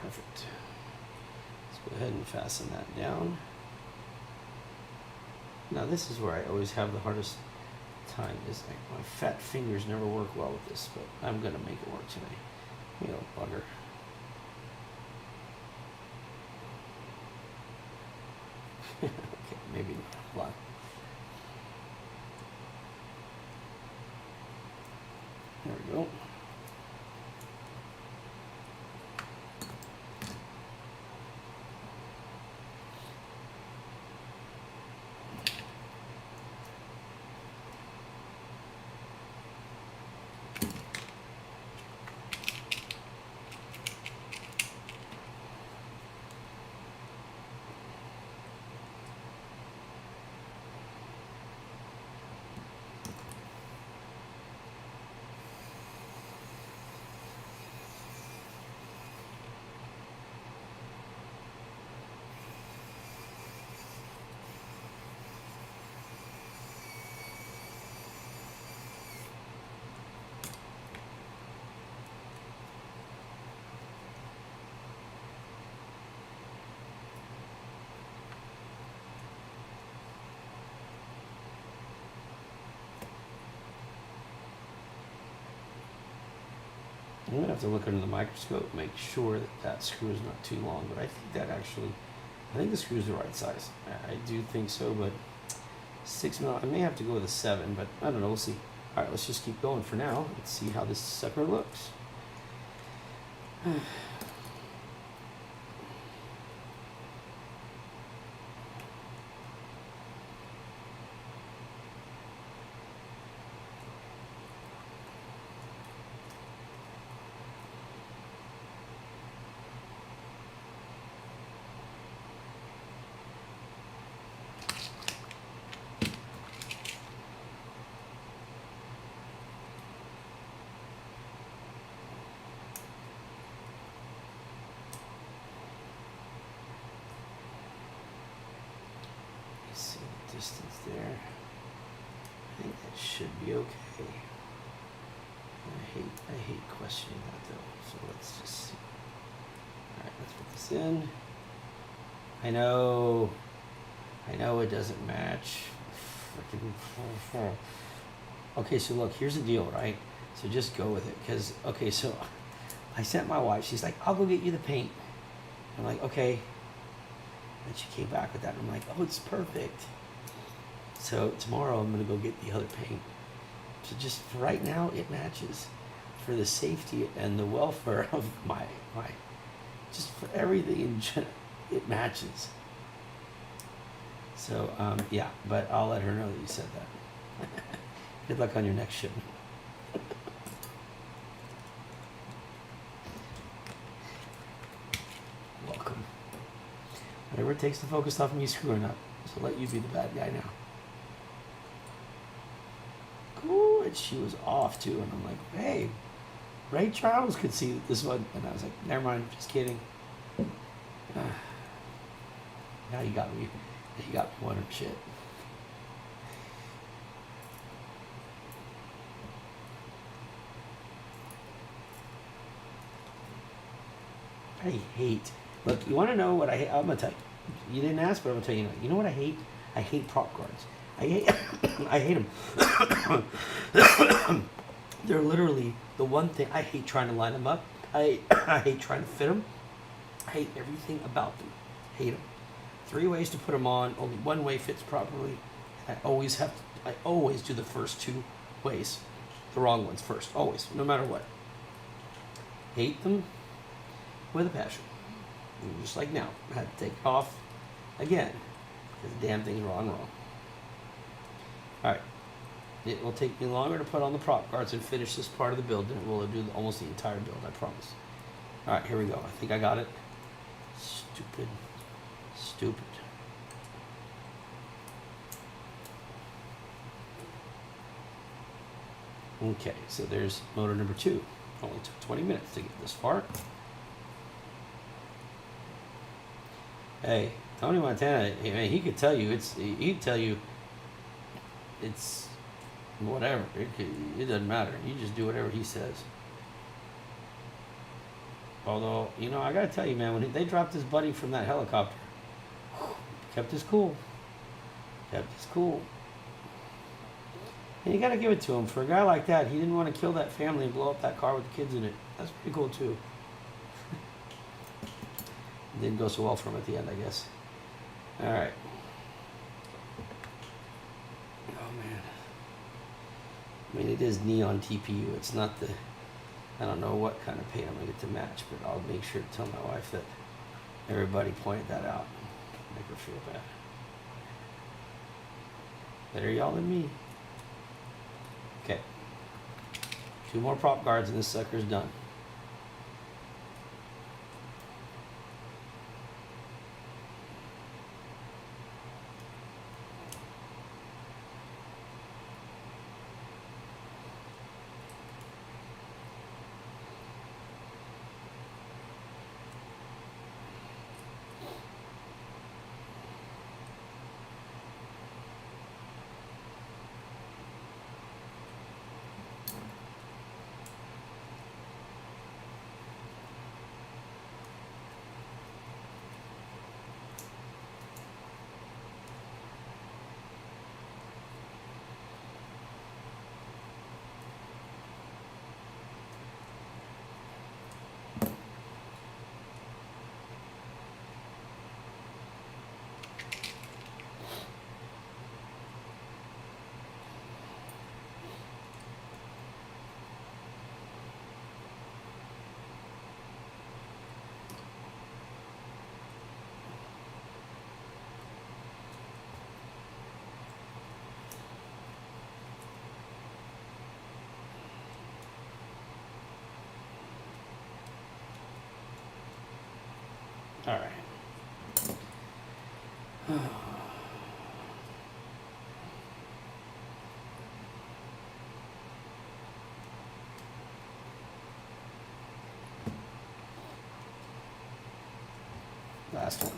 Perfect. Let's go ahead and fasten that down. Now this is where I always have the hardest time. Is like my fat fingers never work well with this, but I'm gonna make it work today. You know, bugger. Okay, maybe not a lot. There we go. I'm gonna have to look under the microscope, make sure that that screw is not too long. But I think that actually, I think the screw's the right size. I do think so, but 6 mil. I may have to go with a 7, but I don't know. We'll see. All right, let's just keep going for now. Let's see how this sucker looks. See the distance there. I think that should be okay. I hate questioning that though. So let's just see. Alright, let's put this in. I know it doesn't match. Freaking. Okay, so look, here's the deal, right? So just go with it. Because, okay, so I sent my wife, she's like, I'll go get you the paint. I'm like, okay. And she came back with that, and I'm like, oh, it's perfect. So tomorrow I'm gonna go get the other paint. So just for right now, it matches. For the safety and the welfare of my just for everything in general, it matches. So yeah, but I'll let her know that you said that. Good luck on your next shipment. Welcome. Whatever it takes to focus off me screwing up. So let you be the bad guy now. Cool. And she was off too. And I'm like, hey, Ray Charles could see this one. And I was like, never mind, just kidding. Now you got me. You got me wondering shit. I hate. Look, you want to know what I hate? I'm gonna tell you. You didn't ask, but I'm gonna tell you. You know what I hate? I hate prop guards. I hate. I hate them. They're literally the one thing I hate trying to line them up. I hate trying to fit them. I hate everything about them. Hate them. 3 ways to put them on. Only one way fits properly. I always do the first 2 ways. The wrong ones first. Always. No matter what. Hate them with a passion. Just like now. I had to take it off again. Because the damn thing's wrong. Alright. It will take me longer to put on the prop guards and finish this part of the build than it will do almost the entire build, I promise. Alright, here we go. I think I got it. Stupid. Okay, so there's motor number 2. Only took 20 minutes to get this far. Hey, Tony Montana, I mean, he could tell you he'd tell you it's whatever. It doesn't matter. You just do whatever he says. Although, you know, I gotta tell you, man, when they dropped his buddy from that helicopter, kept his cool. And you gotta give it to him. For a guy like that, he didn't want to kill that family and blow up that car with the kids in it. That's pretty cool too. Didn't go so well for him at the end, I guess. Alright. Oh man. I mean, it is neon TPU. It's not the, I don't know what kind of paint I'm gonna get to match, but I'll make sure to tell my wife that everybody pointed that out. Make her feel bad. Better y'all than me. Okay. 2 more prop guards and this sucker's done. All right. Last one.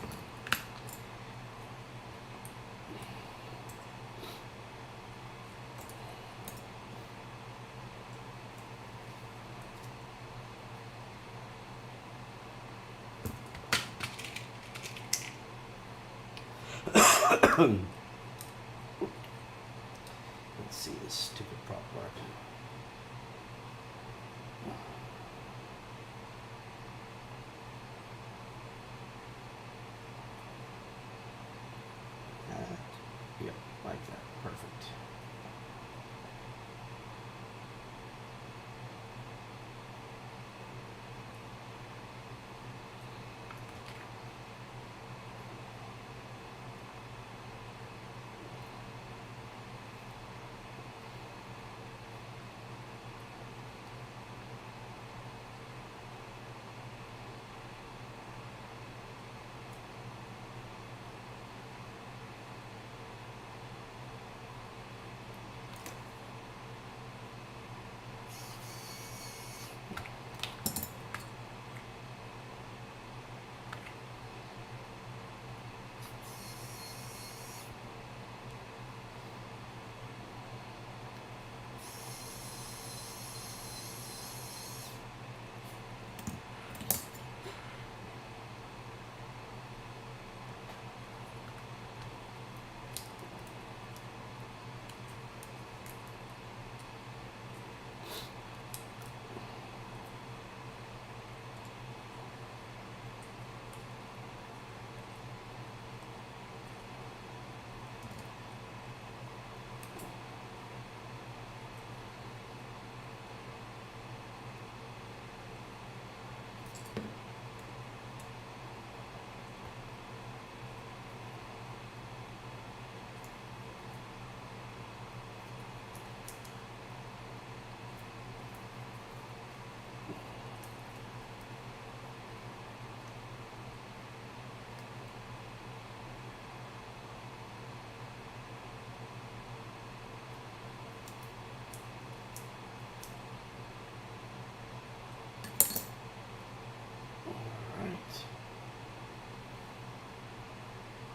Let's see this stupid prop mark. Yep, like that. Perfect.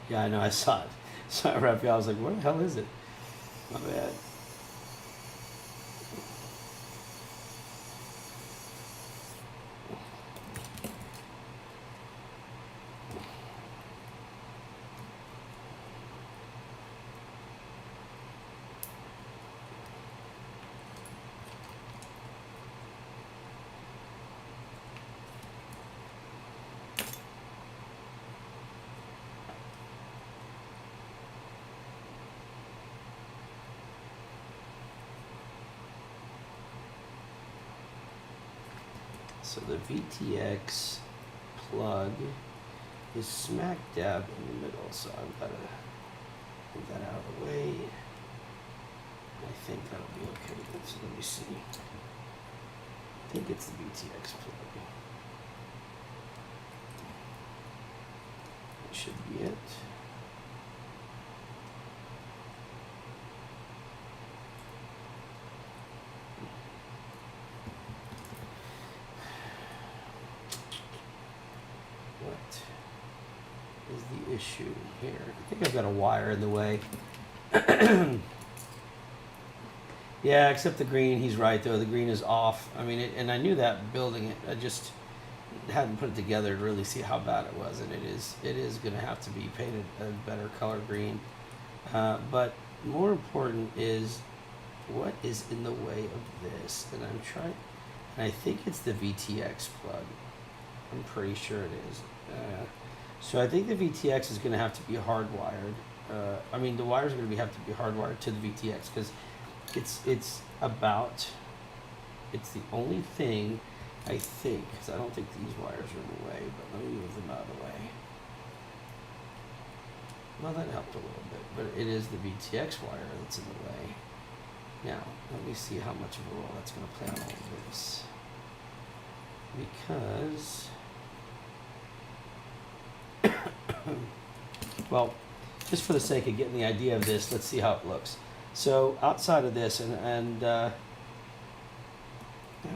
Yeah, I know. I saw it. So I wrapped it. I was like, "What the hell is it?" My bad. So the VTX plug is smack dab in the middle, so I've got to move that out of the way. I think that'll be okay. So let me see. I think it's the VTX plug. That should be it. Issue here. I think I've got a wire in the way. Yeah, except the green. He's right though. The green is off. I mean, and I knew that building it. I just hadn't put it together to really see how bad it was. And it is going to have to be painted a better color green. But more important is what is in the way of this. And I'm trying. And I think it's the VTX plug. I'm pretty sure it is. So I think the VTX is going to have to be hardwired. I mean, the wires are going to have to be hardwired to the VTX because it's the only thing I think, because I don't think these wires are in the way, but let me move them out of the way. Well, that helped a little bit, but it is the VTX wire that's in the way. Now, let me see how much of a role that's going to play on all of this. Because Well, just for the sake of getting the idea of this, let's see how it looks. So outside of this, and I'm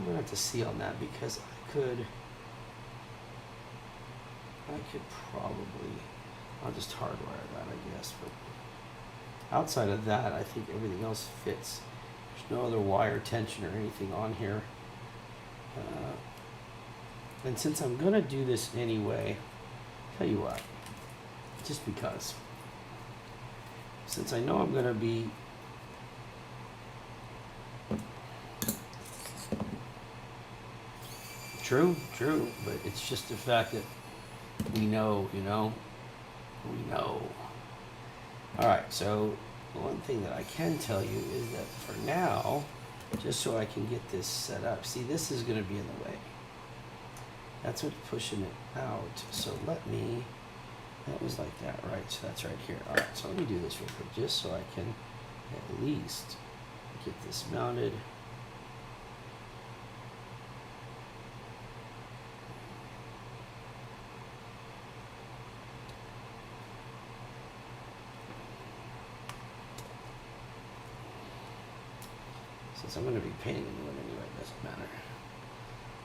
gonna have to see on that because I could probably, I'll just hardwire that, I guess. But outside of that, I think everything else fits. There's no other wire tension or anything on here. And since I'm gonna do this anyway, tell you what, just because, since I know I'm gonna be true, but it's just the fact that we know, we know. All right, so the one thing that I can tell you is that for now, just so I can get this set up, see, this is going to be in the way. That's what's pushing it out. So let me, that was like that, right? So that's right here. All right, so let me do this real quick, just so I can at least get this mounted. Since I'm going to be painting a new one anyway, it doesn't matter.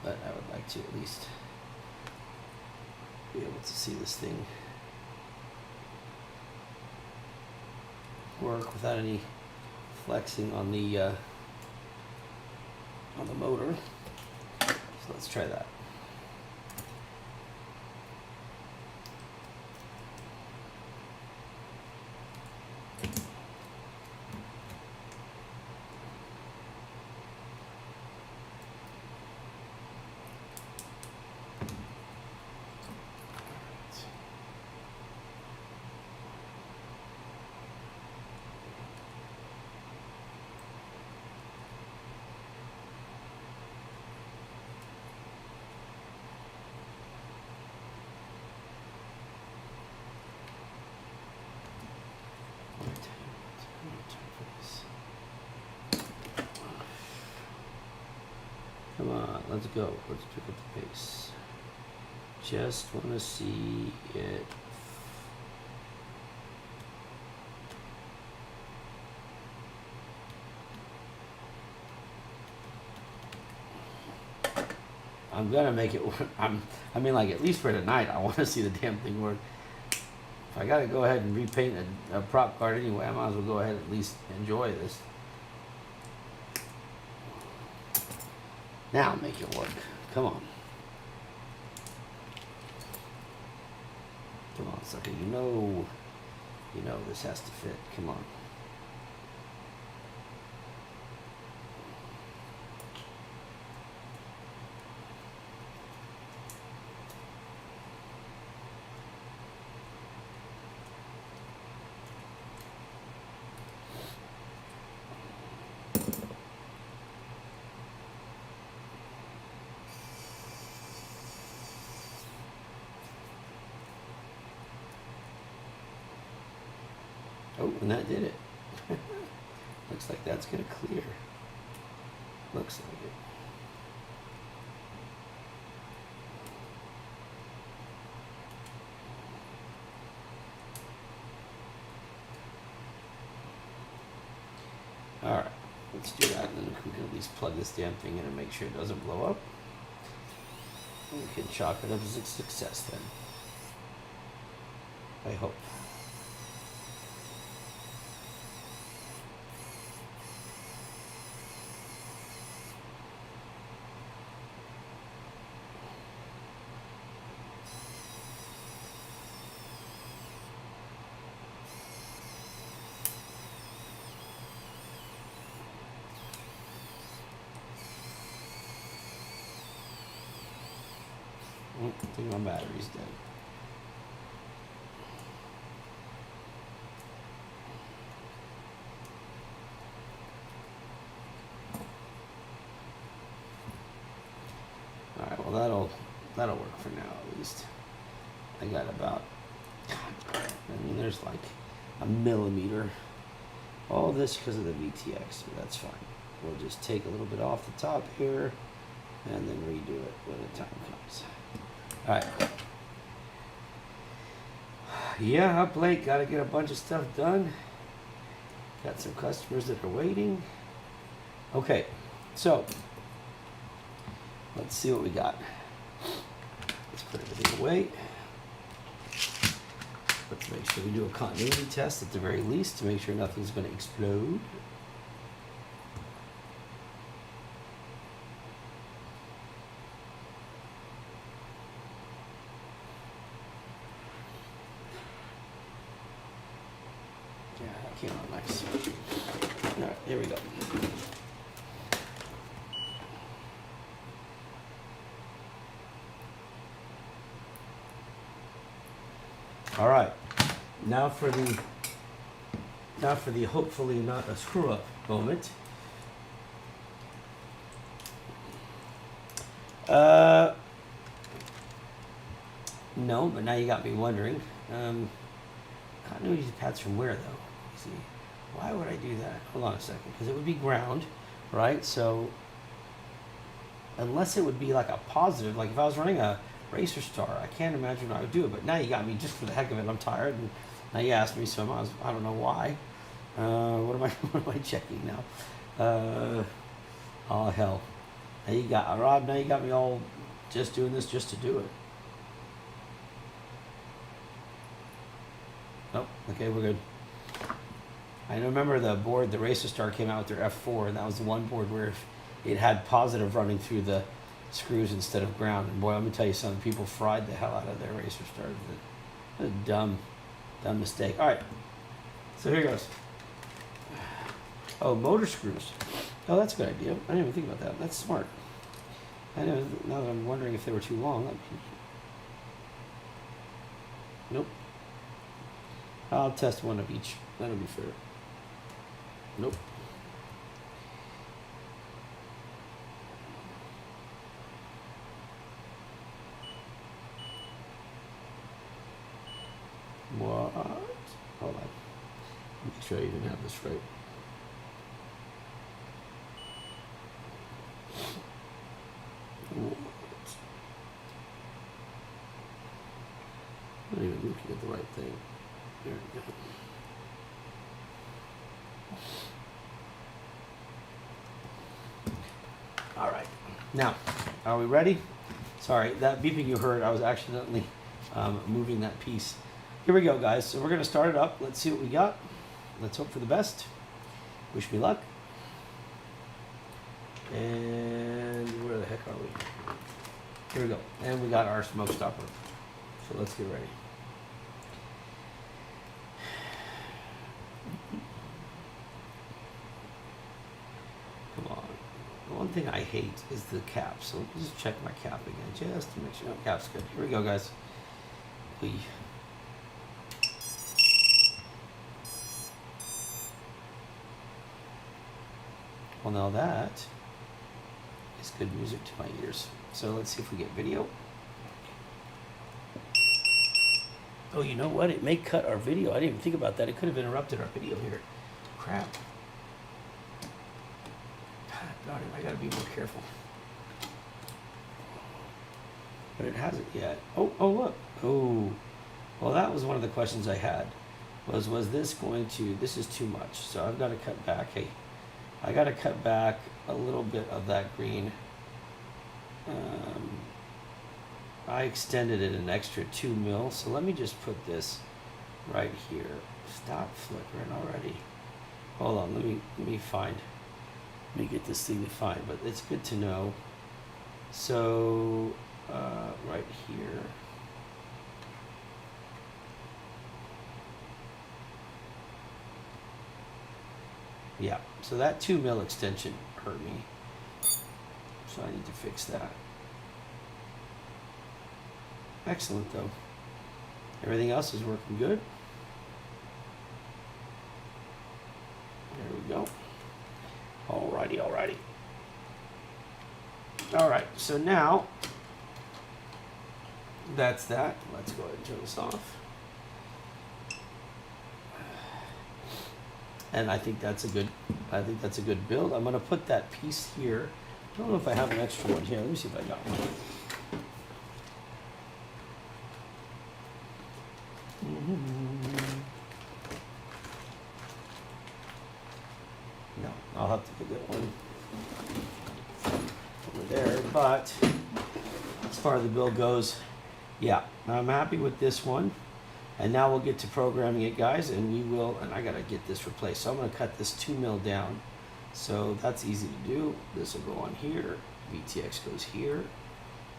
But I would like to at least be able to see this thing work without any flexing on the motor. So let's try that. Come on, let's go. Let's pick up the pace. Just want to see it. I'm gonna make it work. I mean, like, at least for tonight, I want to see the damn thing work. If I gotta go ahead and repaint a prop card anyway, I might as well go ahead and at least enjoy this. Now make it work. Come on. Come on, sucker. You know this has to fit. Come on. Oh, and that did it. Looks like that's going to clear. Looks like it. All right, let's do that, and then we can at least plug this damn thing in and make sure it doesn't blow up. We can chalk it up as a success then. I hope. I think my battery's dead. Alright, well that'll work for now at least. I got about, I mean, there's like a millimeter. All this because of the VTX, but that's fine. We'll just take a little bit off the top here and then redo it when the time comes. All right. Yeah, up late. Got to get a bunch of stuff done. Got some customers that are waiting. Okay, so let's see what we got. Let's put everything away. Let's make sure we do a continuity test at the very least to make sure nothing's going to explode. Yeah, that came out nice. All right, here we go. All right, now for the hopefully not a screw up moment. No, but now you got me wondering. Continuity paths from where though? Let's see, why would I do that? Hold on a second, because it would be ground, right? So unless it would be like a positive, like if I was running a Racer Star, I can't imagine I would do it. But now you got me just for the heck of it. I'm tired, and now you asked me, so I don't know why. What am I checking now? Oh hell! Now you got Rob. Now you got me all just doing this just to do it. Nope. Okay, we're good. I remember the board, the Racer Star came out with their F4, and that was the one board where if it had positive running through the screws instead of ground. And boy, let me tell you something, people fried the hell out of their Racer Stars. What a dumb mistake. All right, so here goes. Oh, motor screws. Oh, that's a good idea. I didn't even think about that. That's smart. I know, now that I'm wondering if they were too long. Nope. I'll test one of each. That'll be fair. Nope. What? Hold on. Make sure I even have this right. What? I'm not even looking at the right thing. There we go. All right. Now, are we ready? Sorry, that beeping you heard, I was accidentally moving that piece. Here we go, guys. So we're going to start it up. Let's see what we got. Let's hope for the best. Wish me luck. And where the heck are we? Here we go. And we got our smoke stopper. So let's get ready. Come on. The one thing I hate is the cap. So let me just check my cap again, just to make sure. Oh, cap's good. Here we go, guys. Well, now that is good music to my ears. So let's see if we get video. Oh, you know what? It may cut our video. I didn't even think about that. It could have interrupted our video here. Crap. Darn it, I gotta be more careful. But it hasn't yet. Oh, look. Oh, well, that was one of the questions I had. Was this going to, this is too much. So I've got to cut back. Hey, I got to cut back a little bit of that green. I extended it an extra 2 mil. So let me just put this right here. Stop flickering already. Hold on, let me find. Let me get this thing to find, but it's good to know. So right here. Yeah, so that 2 mil extension hurt me. So I need to fix that. Excellent though. Everything else is working good. There we go. Alrighty. Alright, so now that's that. Let's go ahead and turn this off. And I think that's a good build. I'm gonna put that piece here. I don't know if I have an extra one here. Let me see if I got one. No, I'll have to get one over there, but as far as the build goes, yeah, I'm happy with this one. And now we'll get to programming it, guys, and we will, and I gotta get this replaced. So I'm gonna cut this 2 mil down. So that's easy to do. This will go on here, VTX goes here,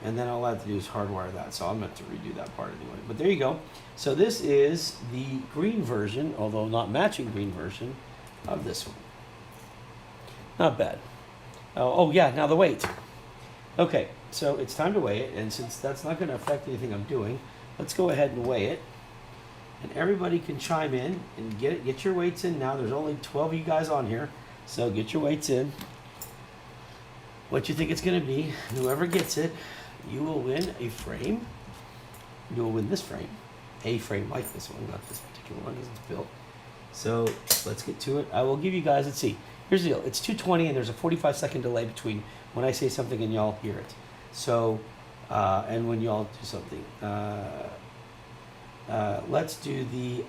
and then all I have to do is hardwire that. So I'm gonna have to redo that part anyway. But there you go. So this is the green version, although not matching green version of this one. Not bad. Oh yeah, now the weight. Okay, so it's time to weigh it, and since that's not gonna affect anything I'm doing, let's go ahead and weigh it. And everybody can chime in and get your weights in now. There's only 12 of you guys on here, so get your weights in. What you think it's going to be. Whoever gets it, you will win a frame. You will win this frame. A frame like this one, not this particular one because it's built. So let's get to it. I will give you guys, let's see. Here's the deal. It's 2:20 and there's a 45-second delay between when I say something and y'all hear it. So, and when y'all do something. Let's do the,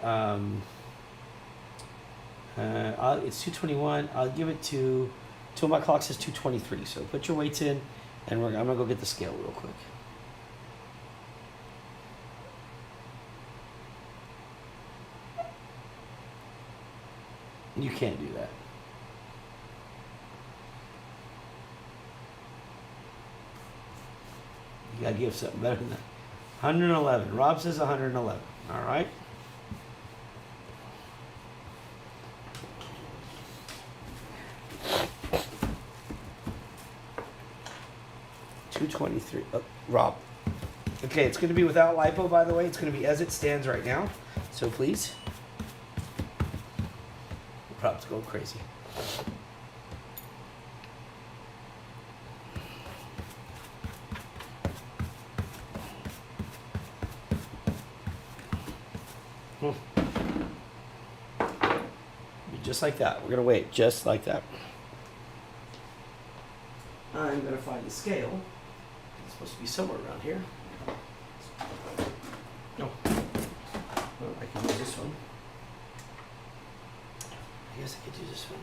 it's 2:21. I'll give it till my clock says 2:23. So put your weights in, and I'm gonna go get the scale real quick. You can't do that. You gotta give something better than that. 111. Rob says 111. All right. $223. Oh, Rob. Okay, it's going to be without lipo, by the way. It's going to be as it stands right now. So please. Rob's going crazy. Just like that. We're going to wait just like that. I'm going to find the scale. It's supposed to be somewhere around here. No. Well, I can use this one. I guess I could use this one.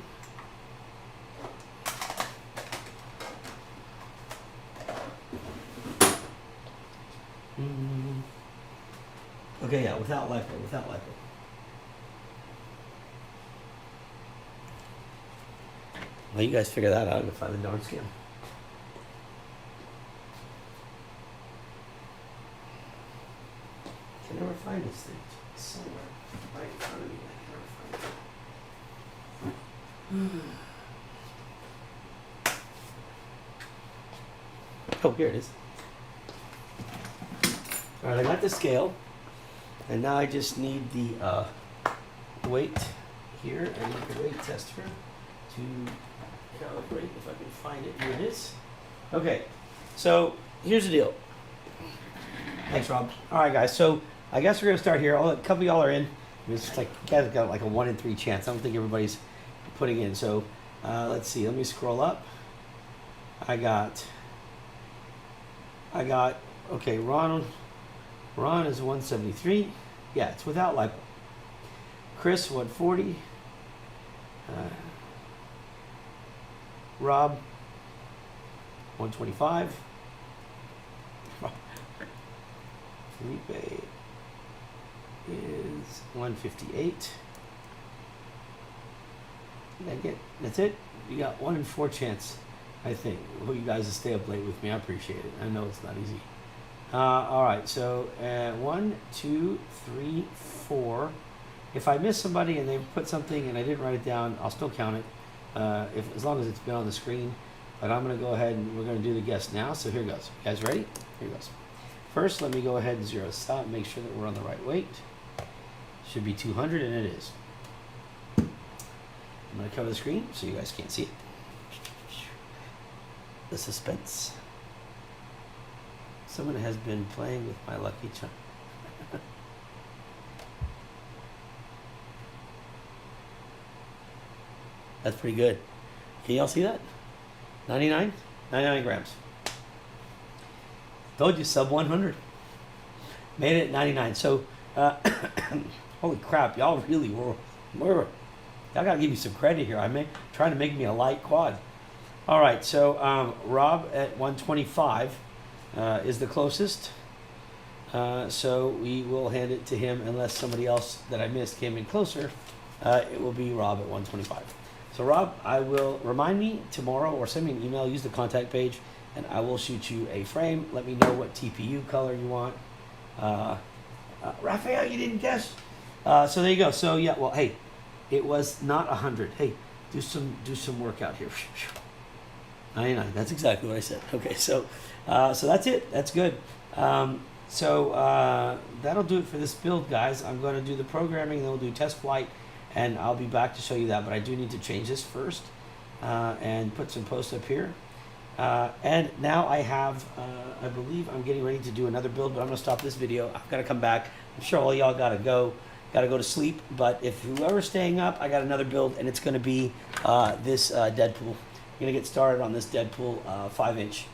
Okay, yeah, without lipo, without lipo. Well, you guys figure that out and find the darn scale. I can never find this thing. It's somewhere right in front of me. I can never find it. Oh, here it is. All right, I got the scale, and now I just need the weight here. I need the weight tester to calibrate if I can find it. Here it is. Okay, so here's the deal. Thanks, Rob. All right, guys. So I guess we're gonna start here. A couple of y'all are in. It's like you guys got like a 1 in 3 chance. I don't think everybody's putting in. So let's see. Let me scroll up. I got. Okay, Ron is 173. Yeah, it's without lipo. Chris 140. Rob 125. Felipe is 158. That's it. You got 1 in 4 chance, I think. Well, you guys to stay up late with me. I appreciate it. I know it's not easy. All right, so 1, 2, 3, 4. If I miss somebody and they put something and I didn't write it down, I'll still count it. As long as it's been on the screen. But I'm going to go ahead and we're going to do the guess now. So here goes. You guys ready? Here goes. First, let me go ahead and zero this out and make sure that we're on the right weight. Should be 200, and it is. I'm going to cover the screen so you guys can't see it. The suspense. Someone has been playing with my lucky charm. That's pretty good. Can y'all see that? 99? 99 grams. Told you, sub 100. Made it at 99. So Holy crap, y'all really were. Y'all gotta give me some credit here. Trying to make me a light quad. All right, so Rob at 125 is the closest. So we will hand it to him unless somebody else that I missed came in closer. It will be Rob at 125. So Rob, I will remind me tomorrow or send me an email, use the contact page, and I will shoot you a frame. Let me know what TPU color you want. Raphael, you didn't guess. So there you go. So yeah, well, hey, it was not 100. Hey, do some workout here. 99. That's exactly what I said. Okay, so that's it. That's good. So that'll do it for this build, guys. I'm going to do the programming, then we'll do test flight, and I'll be back to show you that. But I do need to change this first and put some posts up here. And now I have, I believe I'm getting ready to do another build, but I'm going to stop this video. I've got to come back. I'm sure all y'all got to go to sleep. But if whoever's staying up, I got another build, and it's going to be this Deadpool. I'm going to get started on this Deadpool 5-inch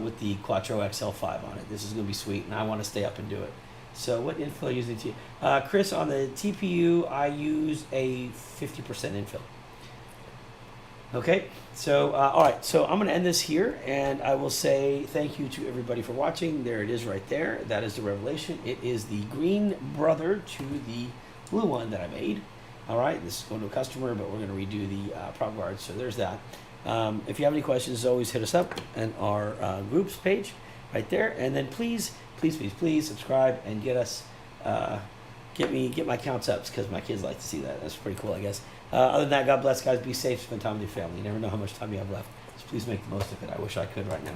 with the Quattro XL5 on it. This is going to be sweet, and I want to stay up and do it. So what infill are you using? Chris, on the TPU, I use a 50% infill. Okay, so all right, so I'm going to end this here, and I will say thank you to everybody for watching. There it is right there. That is the Revelation. It is the green brother to the blue one that I made. All right, this is going to a customer, but we're going to redo the prop guard, so there's that. If you have any questions, always hit us up in our groups page right there, and then please subscribe and get us get my counts up, because my kids like to see that. That's pretty cool, I guess. Other than that, God bless, guys. Be safe. Spend time with your family. You never know how much time you have left, so please make the most of it. I wish I could right now.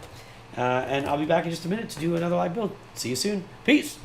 And I'll be back in just a minute to do another live build. See you soon. Peace.